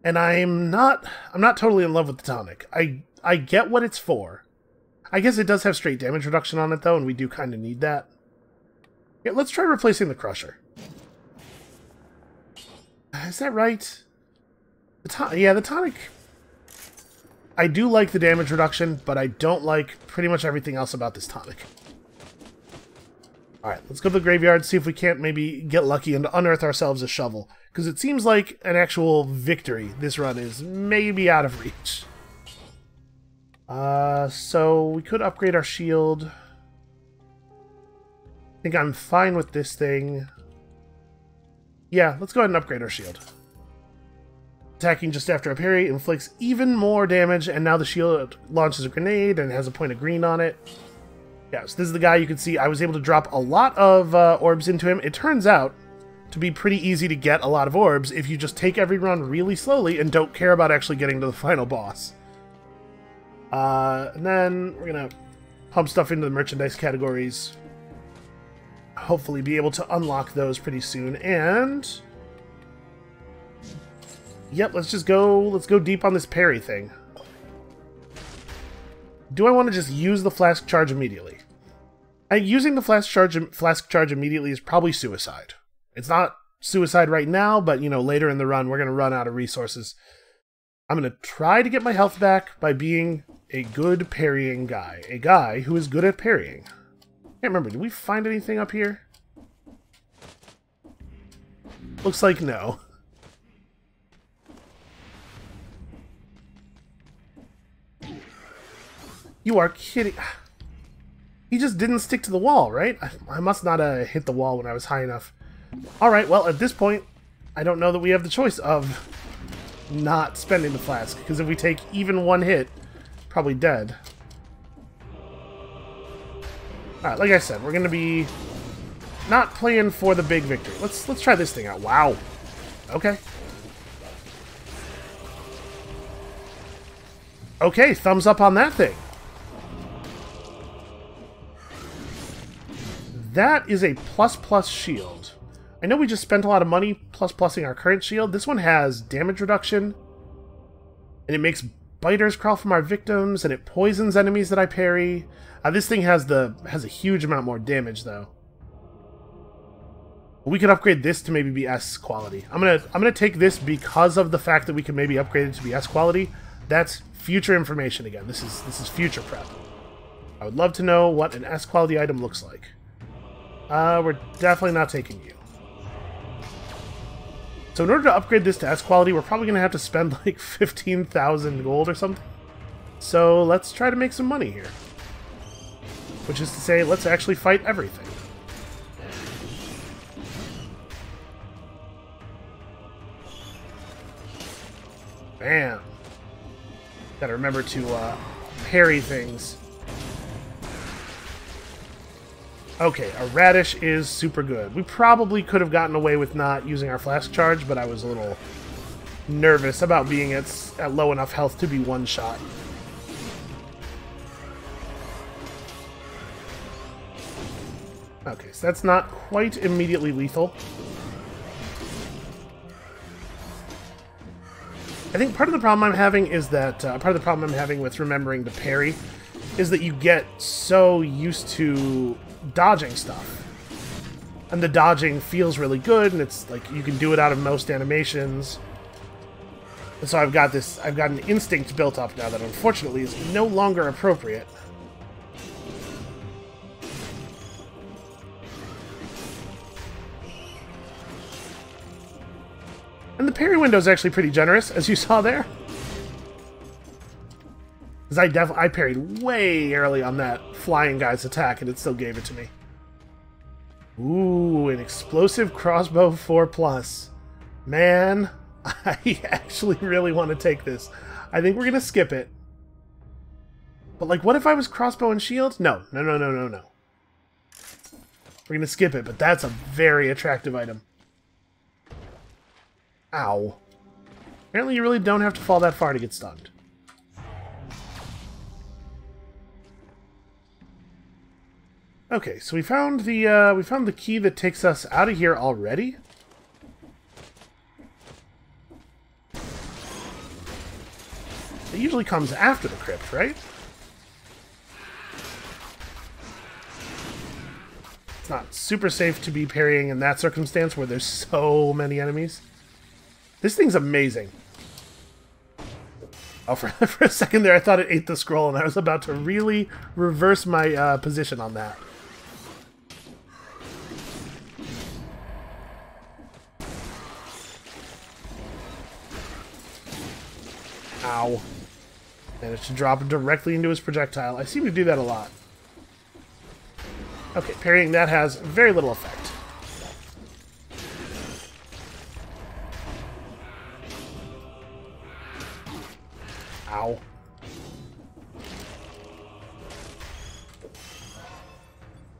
And I'm not totally in love with the tonic. I get what it's for. I guess it does have straight damage reduction on it, though, and we do kind of need that. Yeah, let's try replacing the Crusher. Is that right? Yeah, the tonic... I do like the damage reduction, but I don't like pretty much everything else about this tonic. Alright, let's go to the graveyard, see if we can't maybe get lucky and unearth ourselves a shovel. Because it seems like an actual victory this run is maybe out of reach. So we could upgrade our shield. I think I'm fine with this thing. Yeah, let's go ahead and upgrade our shield. Attacking just after a parry inflicts even more damage, and now the shield launches a grenade and has a point of green on it. Yeah, so this is the guy you can see. I was able to drop a lot of orbs into him. It turns out to be pretty easy to get a lot of orbs if you just take every run really slowly and don't care about actually getting to the final boss. And then we're going to pump stuff into the merchandise categories. Hopefully be able to unlock those pretty soon. And... yep, let's go deep on this parry thing. Do I want to just use the flask charge immediately? Using the flask charge immediately is probably suicide. It's not suicide right now, but, you know, later in the run, we're going to run out of resources. I'm going to try to get my health back by being a good parrying guy. A guy who is good at parrying. Can't remember, did we find anything up here? Looks like no. You are kidding. He just didn't stick to the wall, right? I must not have hit the wall when I was high enough. Alright, well, at this point, I don't know that we have the choice of not spending the flask, because if we take even one hit, probably dead. Alright, like I said, we're going to be not playing for the big victory. Let's try this thing out. Wow. Okay. Okay, thumbs up on that thing. That is a ++ shield. I know we just spent a lot of money ++ing our current shield. This one has damage reduction, and it makes biters crawl from our victims, and it poisons enemies that I parry. This thing has a huge amount more damage, though. We could upgrade this to maybe be S quality. I'm gonna take this because of the fact that we can maybe upgrade it to be S quality. That's future information again. This is future prep. I would love to know what an S quality item looks like. We're definitely not taking you. So in order to upgrade this to S quality, we're probably going to have to spend like 15,000 gold or something. So let's try to make some money here. Which is to say, let's actually fight everything. Bam. Gotta remember to parry things. Okay, a radish is super good. We probably could have gotten away with not using our flask charge, but I was a little nervous about being at low enough health to be one shot. Okay, so that's not quite immediately lethal. I think part of the problem I'm having is that part of the problem I'm having with remembering to parry is that you get so used to dodging stuff, and the dodging feels really good, and it's like you can do it out of most animations. And so I've got an instinct built up now that unfortunately is no longer appropriate. And the parry window is actually pretty generous, as you saw there. Because I parried way early on that flying guy's attack, and it still gave it to me. Ooh, an explosive crossbow 4+. Man, I actually really want to take this. I think we're going to skip it. But, like, what if I was crossbow and shield? No. We're going to skip it, but that's a very attractive item. Ow. Apparently you really don't have to fall that far to get stunned. Okay, so we found the key that takes us out of here already. It usually comes after the crypt, right? It's not super safe to be parrying in that circumstance where there's so many enemies. This thing's amazing. Oh, for a second there, I thought it ate the scroll, and I was about to really reverse my position on that. Ow. Managed to drop it directly into his projectile. I seem to do that a lot. Okay, parrying that has very little effect. Ow.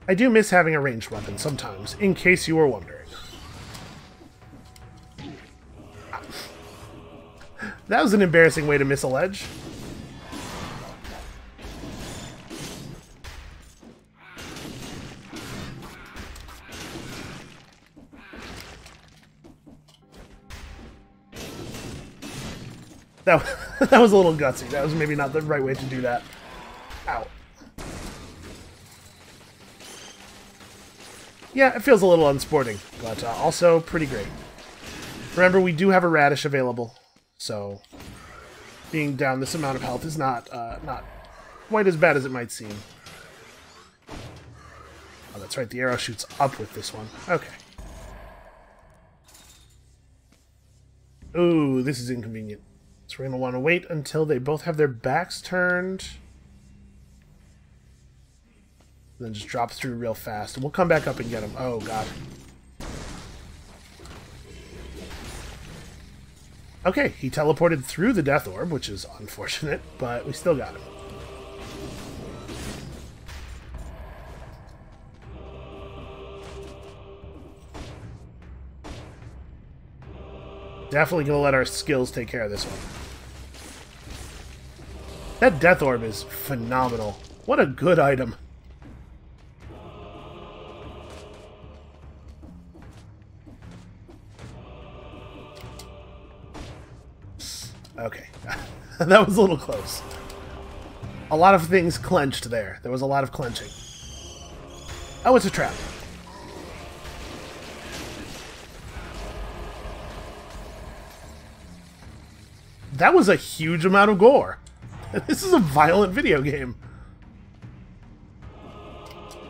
I do miss having a ranged weapon sometimes, in case you were wondering. That was an embarrassing way to miss a ledge. That was a little gutsy. That was maybe not the right way to do that. Ow. Yeah, it feels a little unsporting, but also pretty great. Remember, we do have a radish available, so being down this amount of health is not quite as bad as it might seem. Oh, that's right, the arrow shoots up with this one. Okay. Ooh, this is inconvenient. So we're going to want to wait until they both have their backs turned. Then just drop through real fast. And we'll come back up and get them. Oh, God. Okay, he teleported through the death orb, which is unfortunate, but we still got him. Definitely going to let our skills take care of this one. That death orb is phenomenal. What a good item. Okay. That was a little close. A lot of things clenched there. There was a lot of clenching. Oh, it's a trap. That was a huge amount of gore. This is a violent video game.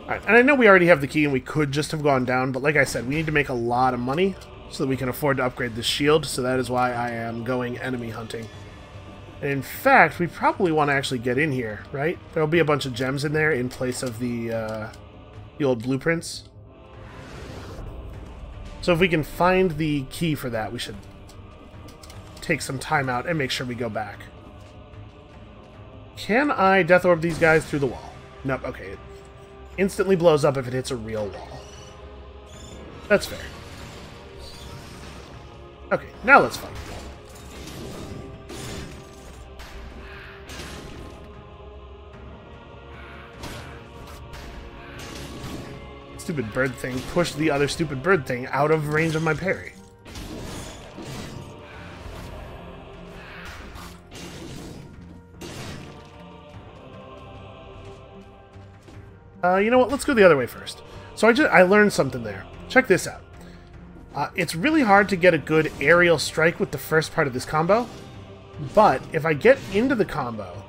Alright, and I know we already have the key and we could just have gone down, but like I said, we need to make a lot of money so that we can afford to upgrade this shield, so that is why I am going enemy hunting. And in fact, we probably want to actually get in here, right? There'll be a bunch of gems in there in place of the old blueprints. So if we can find the key for that, we should take some time out and make sure we go back. Can I death orb these guys through the wall? Nope, okay. It instantly blows up if it hits a real wall. That's fair. Okay, now let's fight. Stupid bird thing pushed the other stupid bird thing out of range of my parry. You know what? Let's go the other way first. So I learned something there. Check this out. It's really hard to get a good aerial strike with the first part of this combo, but if I get into the combo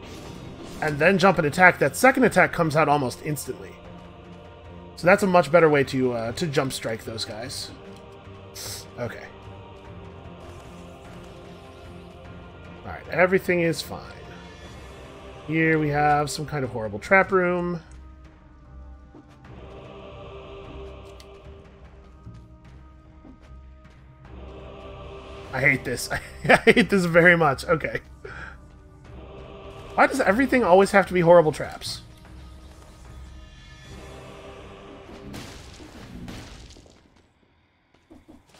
and then jump and attack, that second attack comes out almost instantly. So that's a much better way to jump strike those guys. Okay. Alright, everything is fine. Here we have some kind of horrible trap room. I hate this. I hate this very much. Okay. Why does everything always have to be horrible traps?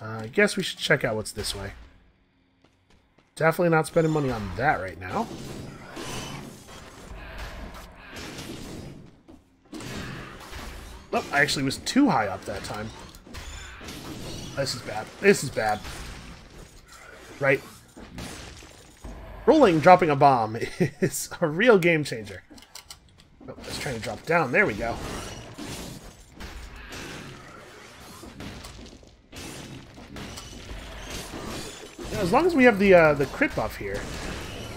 I guess we should check out what's this way. Definitely not spending money on that right now. Oh, I actually was too high up that time. This is bad. This is bad. Right? Rolling, dropping a bomb is a real game changer. Oh, I was trying to drop down. There we go. Now, as long as we have the crit buff here.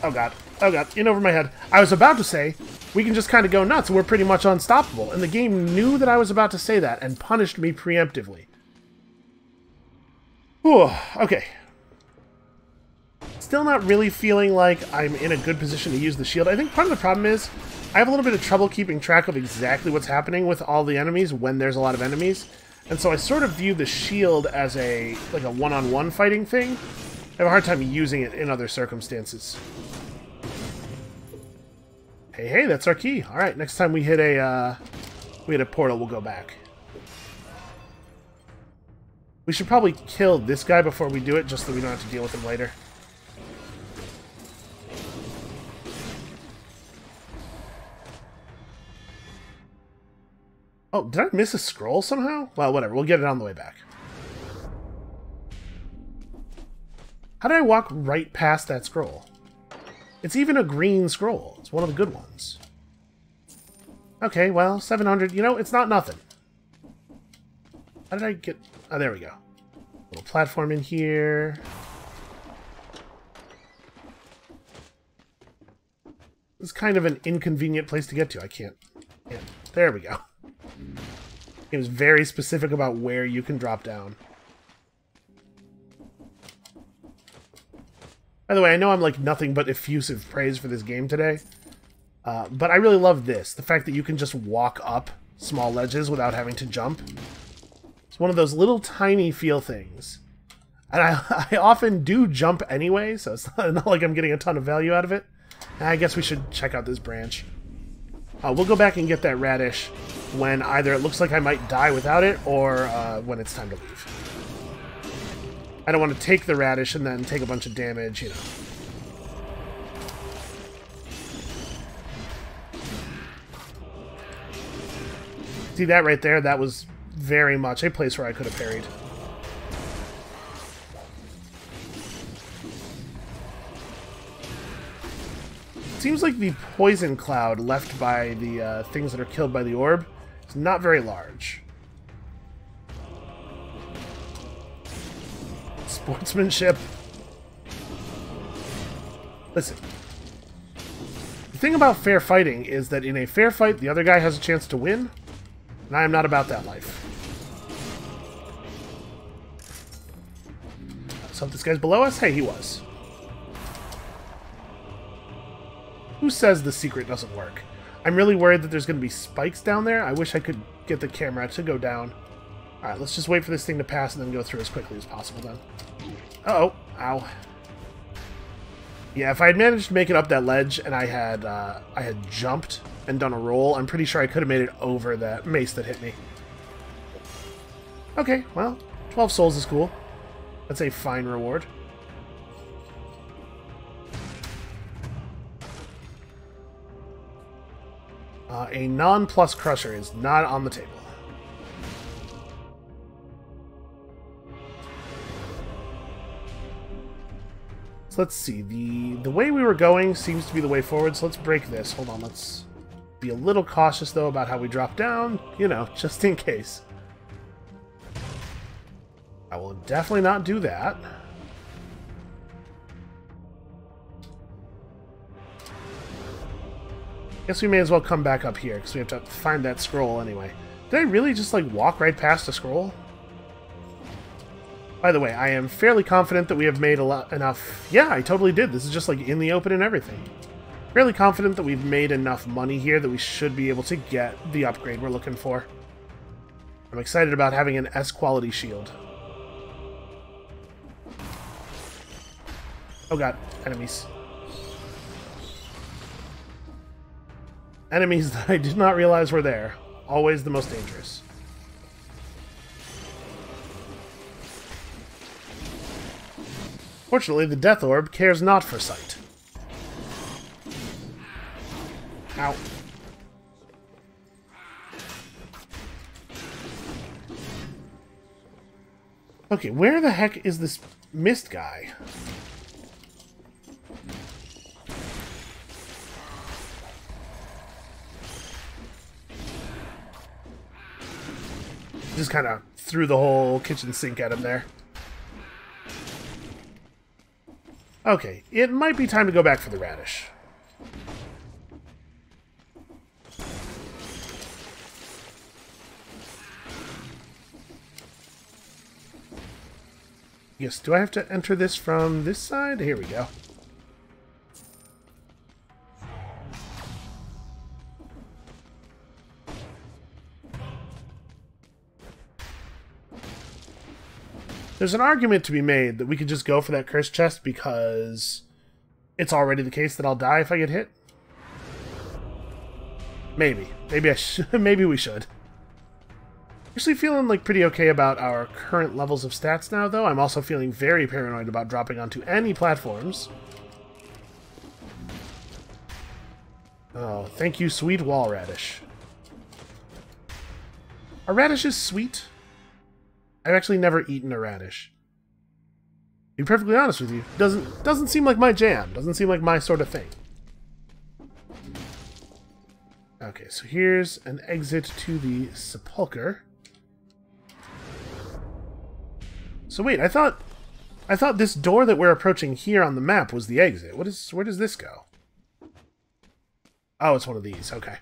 Oh god. Oh god. In over my head. I was about to say, we can just kind of go nuts. We're pretty much unstoppable. And the game knew that I was about to say that and punished me preemptively. Whew. Okay. Still not really feeling like I'm in a good position to use the shield. I think part of the problem is I have a little bit of trouble keeping track of exactly what's happening with all the enemies when there's a lot of enemies. And so I sort of view the shield as a one-on-one fighting thing. I have a hard time using it in other circumstances. Hey, hey, that's our key. All right, next time we hit a portal, we'll go back. We should probably kill this guy before we do it, just so we don't have to deal with him later. Oh, did I miss a scroll somehow? Well, whatever. We'll get it on the way back. How did I walk right past that scroll? It's even a green scroll. It's one of the good ones. Okay, well, 700. You know, it's not nothing. How did I get... Oh, there we go. Little platform in here. This is kind of an inconvenient place to get to. I can't... Yeah, there we go. It was very specific about where you can drop down. By the way, I know I'm like nothing but effusive praise for this game today, but I really love this. The fact that you can just walk up small ledges without having to jump. It's one of those little tiny feel things. And I often do jump anyway, so it's not like I'm getting a ton of value out of it. And I guess we should check out this branch. We'll go back and get that radish when either it looks like I might die without it, or when it's time to leave. I don't want to take the radish and then take a bunch of damage, you know. See that right there? That was very much a place where I could have parried. Seems like the poison cloud left by the things that are killed by the orb is not very large. Sportsmanship. Listen. The thing about fair fighting is that in a fair fight, the other guy has a chance to win, and I am not about that life. So if this guy's below us, hey, he was. Who says the secret doesn't work? I'm really worried that there's going to be spikes down there. I wish I could get the camera to go down. Alright, let's just wait for this thing to pass and then go through as quickly as possible then. Uh-oh. Ow. Yeah, if I had managed to make it up that ledge and I had jumped and done a roll, I'm pretty sure I could have made it over that mace that hit me. Okay, well, 12 souls is cool. That's a fine reward. A non-plus crusher is not on the table. So let's see. The way we were going seems to be the way forward, so let's break this. Hold on, let's Be a little cautious, though, about how we drop down, you know, just in case. I will definitely not do that. Guess we may as well come back up here, because we have to find that scroll anyway. Did I really just, like, walk right past a scroll? By the way, I am fairly confident that we have made enough... Yeah, I totally did. This is just, like, in the open and everything. Fairly confident that we've made enough money here that we should be able to get the upgrade we're looking for. I'm excited about having an S-quality shield. Oh god, enemies. Enemies that I did not realize were there. Always the most dangerous. Fortunately, the Death Orb cares not for sight. Ow. Okay, where the heck is this mist guy? Just kind of threw the whole kitchen sink at him there. Okay, it might be time to go back for the radish. Yes, do I have to enter this from this side? Here we go. There's an argument to be made that we could just go for that cursed chest because it's already the case that I'll die if I get hit. Maybe. Maybe I should. Maybe we should. Actually feeling like pretty okay about our current levels of stats now, though. I'm also feeling very paranoid about dropping onto any platforms. Oh, thank you, sweet wall radish. Are radishes sweet? I've actually never eaten a radish. To be perfectly honest with you, doesn't seem like my jam. Doesn't seem like my sort of thing. Okay, so here's an exit to the sepulcher. So wait, I thought this door that we're approaching here on the map was the exit. Where does this go? Oh, it's one of these. Okay.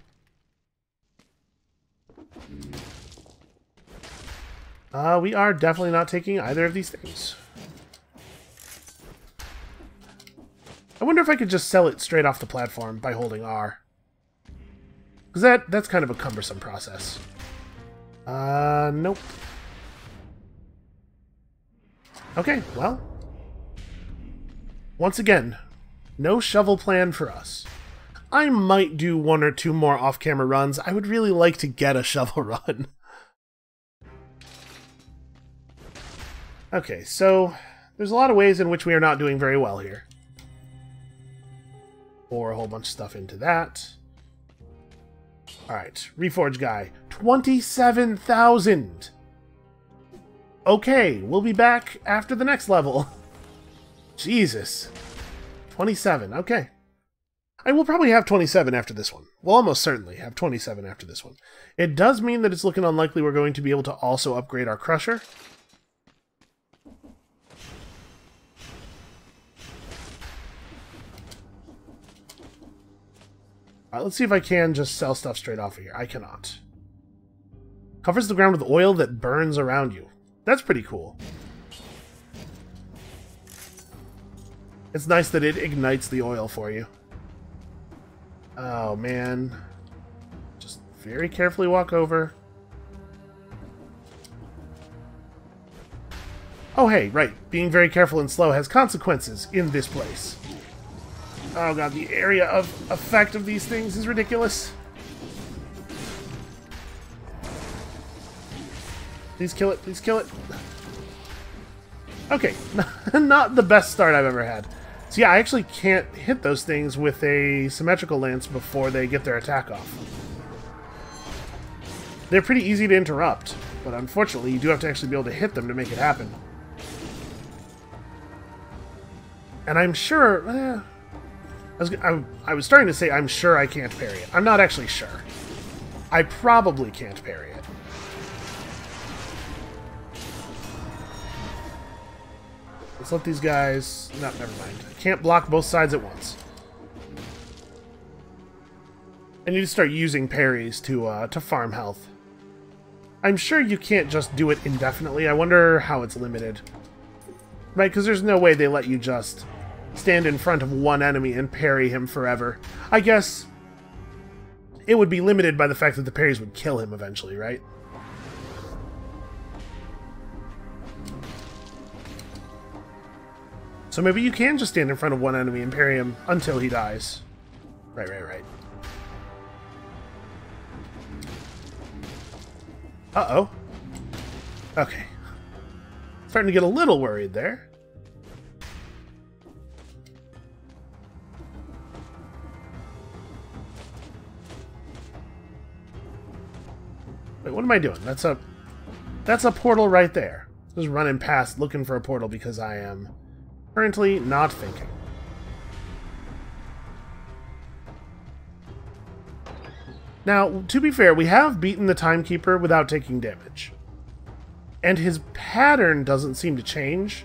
We are definitely not taking either of these things. I wonder if I could just sell it straight off the platform by holding R. Because that's kind of a cumbersome process. Nope. Okay, well. Once again, no shovel plan for us. I might do one or two more off-camera runs. I would really like to get a shovel run. Okay, so there's a lot of ways in which we are not doing very well here. Pour a whole bunch of stuff into that. Alright, Reforge guy. 27,000! Okay, we'll be back after the next level. Jesus. 27, okay. I will probably have 27 after this one. We'll almost certainly have 27 after this one. It does mean that it's looking unlikely we're going to be able to also upgrade our Crusher. Alright, let's see if I can just sell stuff straight off of here. I cannot. Covers the ground with oil that burns around you. That's pretty cool. It's nice that it ignites the oil for you. Oh, man. Just very carefully walk over. Oh, hey, right. Being very careful and slow has consequences in this place. Oh god, the area of effect of these things is ridiculous. Please kill it, please kill it. Okay, not the best start I've ever had. So yeah, I actually can't hit those things with a symmetrical lance before they get their attack off. They're pretty easy to interrupt, but unfortunately you do have to actually be able to hit them to make it happen. And I'm sure... I was starting to say I'm sure I can't parry it. I'm not actually sure. I probably can't parry it. Let's let these guys... No, never mind. I can't block both sides at once. I need to start using parries to farm health. I'm sure you can't just do it indefinitely. I wonder how it's limited. Right, because there's no way they let you just stand in front of one enemy and parry him forever. I guess it would be limited by the fact that the parries would kill him eventually, right? So maybe you can just stand in front of one enemy and parry him until he dies. Right. Uh-oh. Okay. Starting to get a little worried there. Wait, what am I doing? That's a portal right there. Just running past looking for a portal because I am currently not thinking. Now, to be fair, we have beaten the Timekeeper without taking damage. And his pattern doesn't seem to change,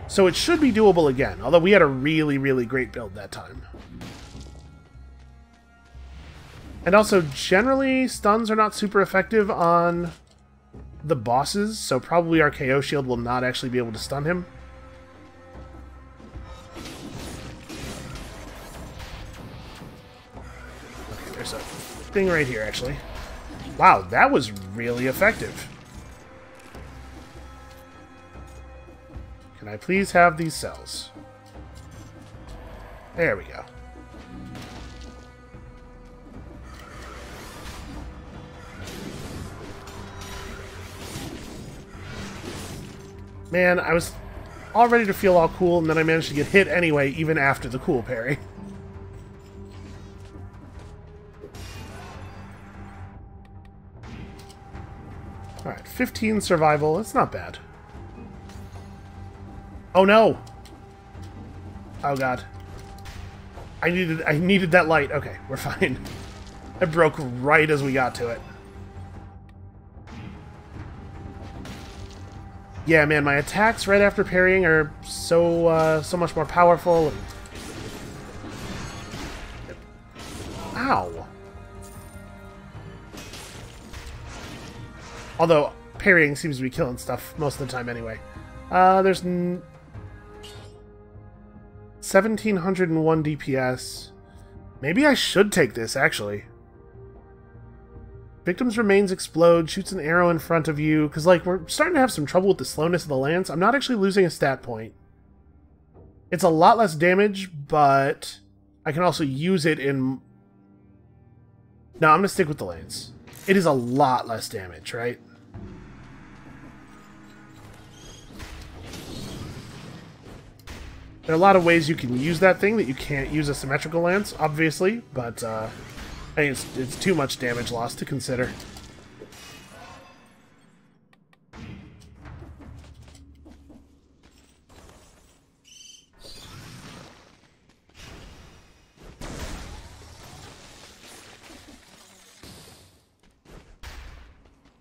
so it should be doable again, although we had a really, really great build that time. And also, generally, stuns are not super effective on the bosses, so probably our KO shield will not actually be able to stun him. Okay, there's a thing right here, actually. Wow, that was really effective. Can I please have these cells? There we go. Man, I was all ready to feel all cool, and then I managed to get hit anyway, even after the cool parry. Alright, 15 survival. It's not bad. Oh no! Oh god. I needed that light. Okay, we're fine. It broke right as we got to it. Yeah, man, my attacks right after parrying are so much more powerful. Ow. Although parrying seems to be killing stuff most of the time anyway. There's 1701 DPS. Maybe I should take this, actually. Victim's remains explode, shoots an arrow in front of you, because, like, we're starting to have some trouble with the slowness of the lance. I'm not actually losing a stat point. It's a lot less damage, but I can also use it in... No, I'm going to stick with the lance. It is a lot less damage, right? There are a lot of ways you can use that thing that you can't use a symmetrical lance, obviously, but I think it's too much damage loss to consider.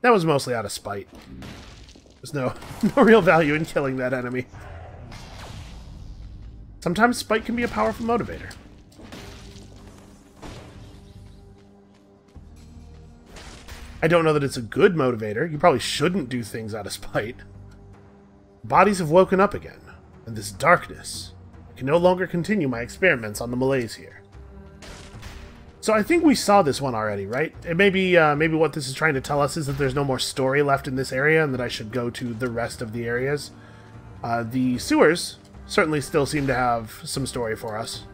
That was mostly out of spite. There's no real value in killing that enemy. Sometimes spite can be a powerful motivator. I don't know that it's a good motivator. You probably shouldn't do things out of spite. Bodies have woken up again, and this darkness. I can no longer continue my experiments on the malaise here. So I think we saw this one already, right? And maybe what this is trying to tell us is that there's no more story left in this area and that I should go to the rest of the areas. The sewers certainly still seem to have some story for us.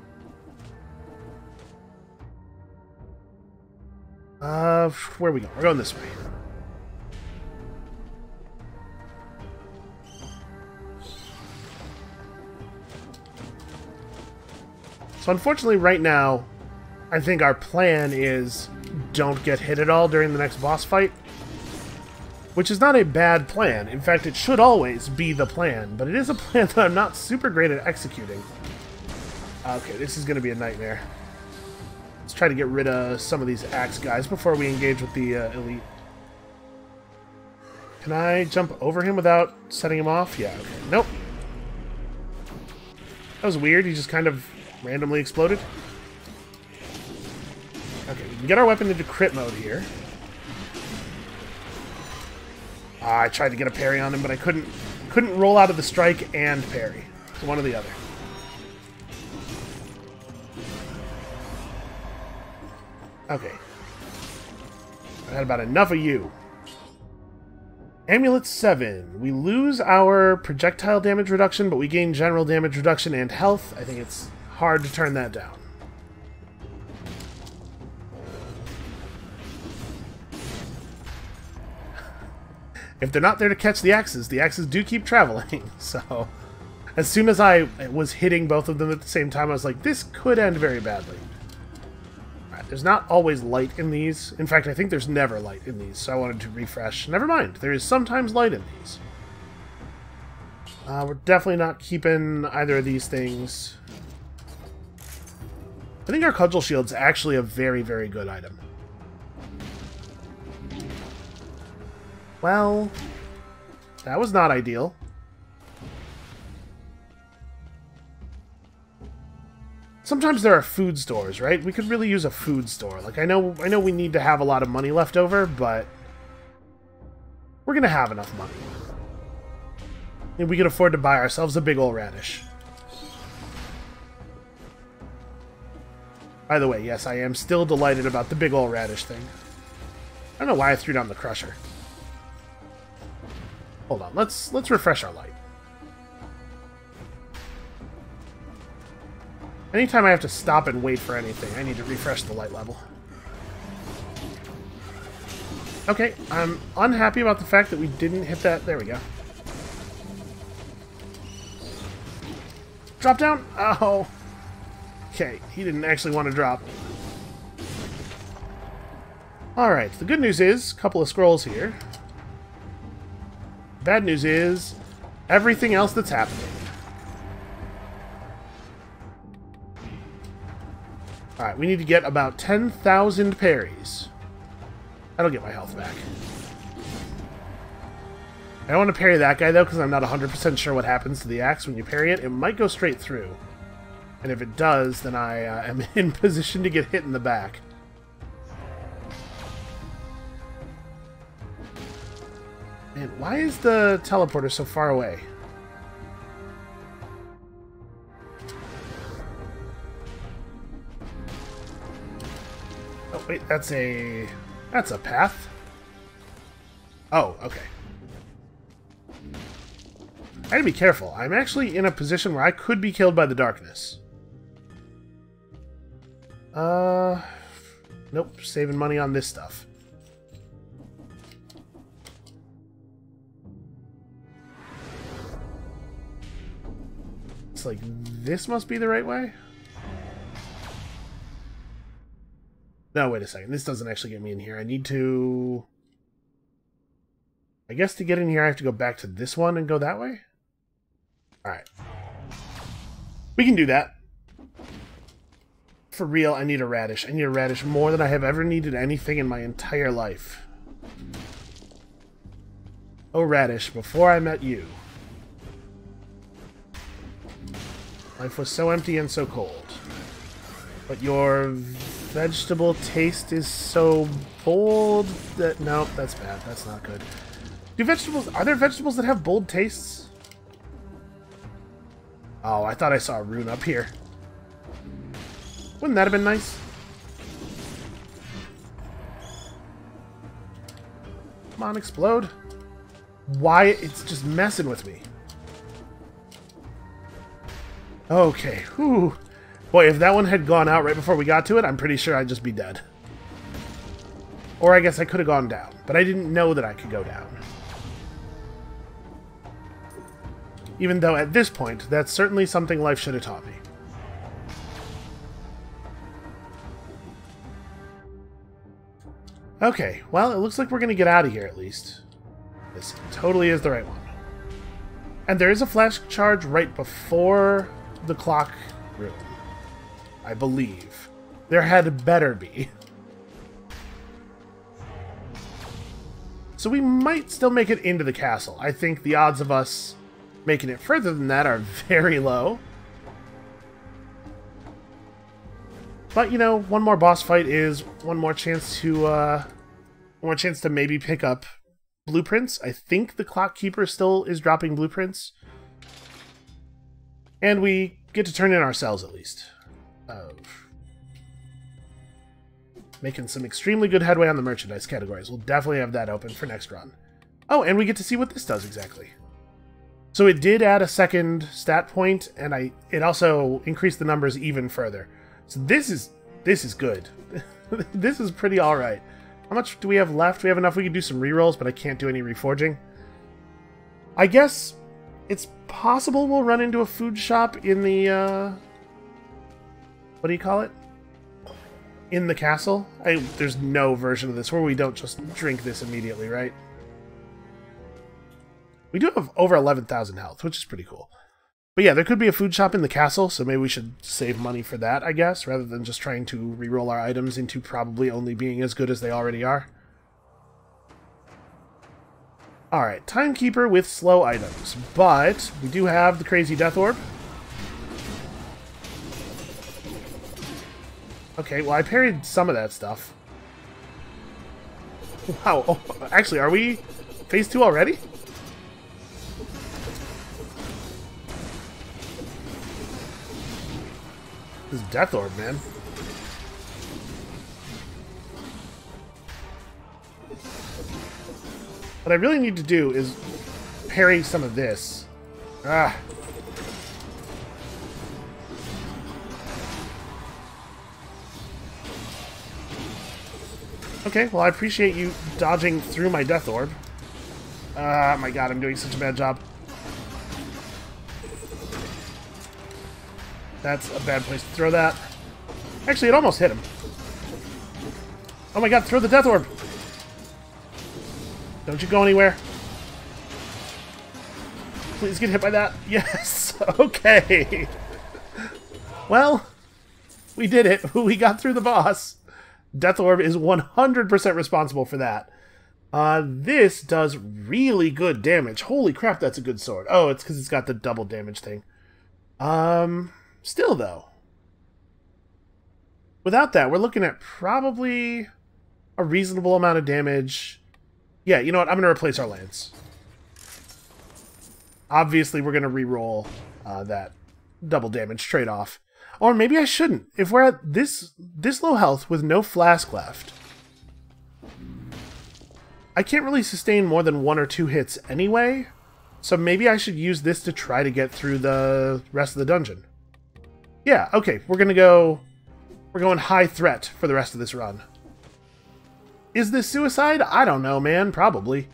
Where are we going? We're going this way. So unfortunately right now, I think our plan is don't get hit at all during the next boss fight. Which is not a bad plan. In fact, it should always be the plan, but it is a plan that I'm not super great at executing. Okay, this is going to be a nightmare. Let's try to get rid of some of these axe guys before we engage with the elite. Can I jump over him without setting him off? Yeah, okay. Nope. That was weird. He just kind of randomly exploded. Okay, we can get our weapon into crit mode here. I tried to get a parry on him, but I couldn't roll out of the strike and parry. So one or the other. Okay. I had about enough of you. Amulet 7. We lose our projectile damage reduction, but we gain general damage reduction and health. I think it's hard to turn that down. If they're not there to catch the axes do keep traveling. So, as soon as I was hitting both of them at the same time, I was like, this could end very badly. Alright, there's not always light in these. In fact, I think there's never light in these, so I wanted to refresh. Never mind, there is sometimes light in these. We're definitely not keeping either of these things. I think our cudgel shield's actually a very, very good item. Well, that was not ideal. Sometimes there are food stores, right? We could really use a food store. Like, I know we need to have a lot of money left over, but we're gonna have enough money. And we can afford to buy ourselves a big ol' radish. By the way, yes, I am still delighted about the big ol' radish thing. I don't know why I threw down the crusher. Hold on, let's refresh our light. Anytime I have to stop and wait for anything, I need to refresh the light level. Okay, I'm unhappy about the fact that we didn't hit that. There we go. Drop down? Oh. Okay, he didn't actually want to drop. Alright, the good news is, a couple of scrolls here. Bad news is, everything else that's happening. Alright, we need to get about 10,000 parries. That'll get my health back. I don't want to parry that guy, though, because I'm not 100% sure what happens to the axe when you parry it. It might go straight through. And if it does, then I am in position to get hit in the back. Man, why is the teleporter so far away? Oh, wait, that's a path? Oh, okay. I gotta be careful. I'm actually in a position where I could be killed by the darkness. Nope, saving money on this stuff. It's like, this must be the right way? No, wait a second. This doesn't actually get me in here. I need to... I guess to get in here I have to go back to this one and go that way? Alright. We can do that. For real, I need a radish. I need a radish more than I have ever needed anything in my entire life. Oh, radish, before I met you. Life was so empty and so cold. But your vegetable taste is so bold that... Nope, that's bad. That's not good. Are there vegetables that have bold tastes? Oh, I thought I saw a rune up here. Wouldn't that have been nice? Come on, explode. Why? It's just messing with me. Okay, whew. Boy, if that one had gone out right before we got to it, I'm pretty sure I'd just be dead. Or I guess I could have gone down, but I didn't know that I could go down. Even though at this point, that's certainly something life should have taught me. Okay, well, it looks like we're going to get out of here at least. This totally is the right one. And there is a flash charge right before the clock room. I believe. There had better be. So we might still make it into the castle. I think the odds of us making it further than that are very low. But, you know, one more boss fight is one more chance to maybe pick up blueprints. I think the Clock Keeper still is dropping blueprints. And we get to turn in our cells, at least. Making some extremely good headway on the merchandise categories. We'll definitely have that open for next run. Oh, and we get to see what this does exactly. So it did add a second stat point, and it also increased the numbers even further. So this is good. This is pretty alright. How much do we have left? We have enough we can do some rerolls, but I can't do any reforging. I guess it's possible we'll run into a food shop in the, what do you call it? In the castle? There's no version of this where we don't just drink this immediately, right? We do have over 11,000 health, which is pretty cool. But yeah, there could be a food shop in the castle, so maybe we should save money for that, I guess, rather than just trying to reroll our items into probably only being as good as they already are. Alright, Timekeeper with slow items, but we do have the crazy Death Orb. Okay, well I parried some of that stuff. Wow, oh, actually, are we phase 2 already? This Death Orb, man. What I really need to do is parry some of this. Ah. Okay, well I appreciate you dodging through my Death Orb. Ah, my god, I'm doing such a bad job. That's a bad place to throw that. Actually, it almost hit him. Oh my god, throw the Death Orb! Don't you go anywhere. Please get hit by that. Yes! Okay! Well, we did it. We got through the boss. Death Orb is 100% responsible for that. This does really good damage. Holy crap, that's a good sword. Oh, it's because it's got the double damage thing. Still, though. Without that, we're looking at probably a reasonable amount of damage. Yeah, you know what? I'm going to replace our lance. Obviously, we're going to reroll that double damage trade-off. Or maybe I shouldn't. If we're at this low health with no flask left, I can't really sustain more than 1 or 2 hits anyway. So maybe I should use this to try to get through the rest of the dungeon. Yeah, okay, we're going high threat for the rest of this run. Is this suicide? I don't know, man. Probably.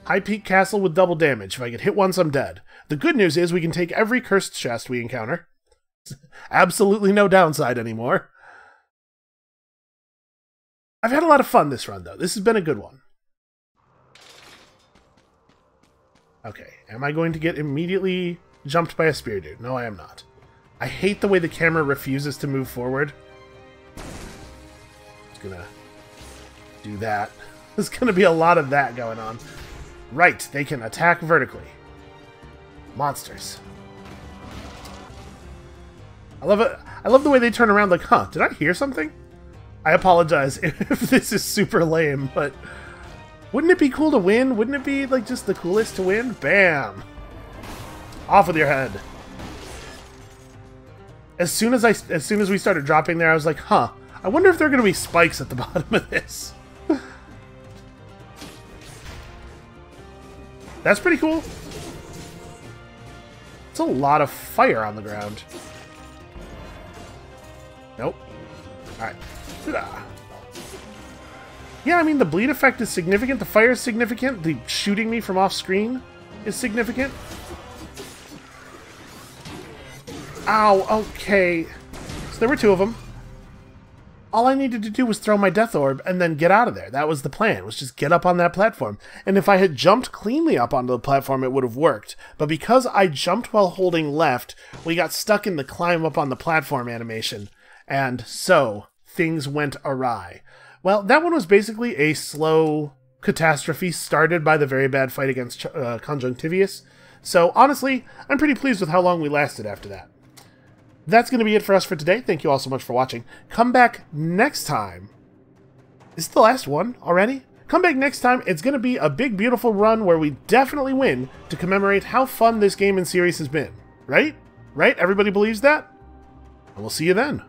High Peak Castle with double damage. If I get hit once, I'm dead. The good news is we can take every cursed chest we encounter. Absolutely no downside anymore. I've had a lot of fun this run, though. This has been a good one. Okay, am I going to get immediately jumped by a spear dude? No, I am not. I hate the way the camera refuses to move forward. Just gonna do that. There's gonna be a lot of that going on. Right, they can attack vertically. Monsters. I love it. I love the way they turn around like, huh, did I hear something? I apologize if this is super lame, but wouldn't it be cool to win? Wouldn't it be like just the coolest to win? Bam! Off with your head. As soon as we started dropping there, I was like, huh, I wonder if there are going to be spikes at the bottom of this. That's pretty cool. It's a lot of fire on the ground. Nope. Alright. Yeah, I mean, the bleed effect is significant. The fire is significant. The shooting me from off screen is significant. Ow, okay. So there were 2 of them. all I needed to do was throw my death orb and then get out of there. That was the plan, was just get up on that platform. And if I had jumped cleanly up onto the platform, it would have worked. But because I jumped while holding left, we got stuck in the climb up on the platform animation. And so, things went awry. Well, that one was basically a slow catastrophe started by the very bad fight against Conjunctivius. So, honestly, I'm pretty pleased with how long we lasted after that. That's going to be it for us for today. Thank you all so much for watching. Come back next time. Is it the last one already? Come back next time. It's going to be a big, beautiful run where we definitely win to commemorate how fun this game and series has been. Right? Right? Everybody believes that? And we'll see you then.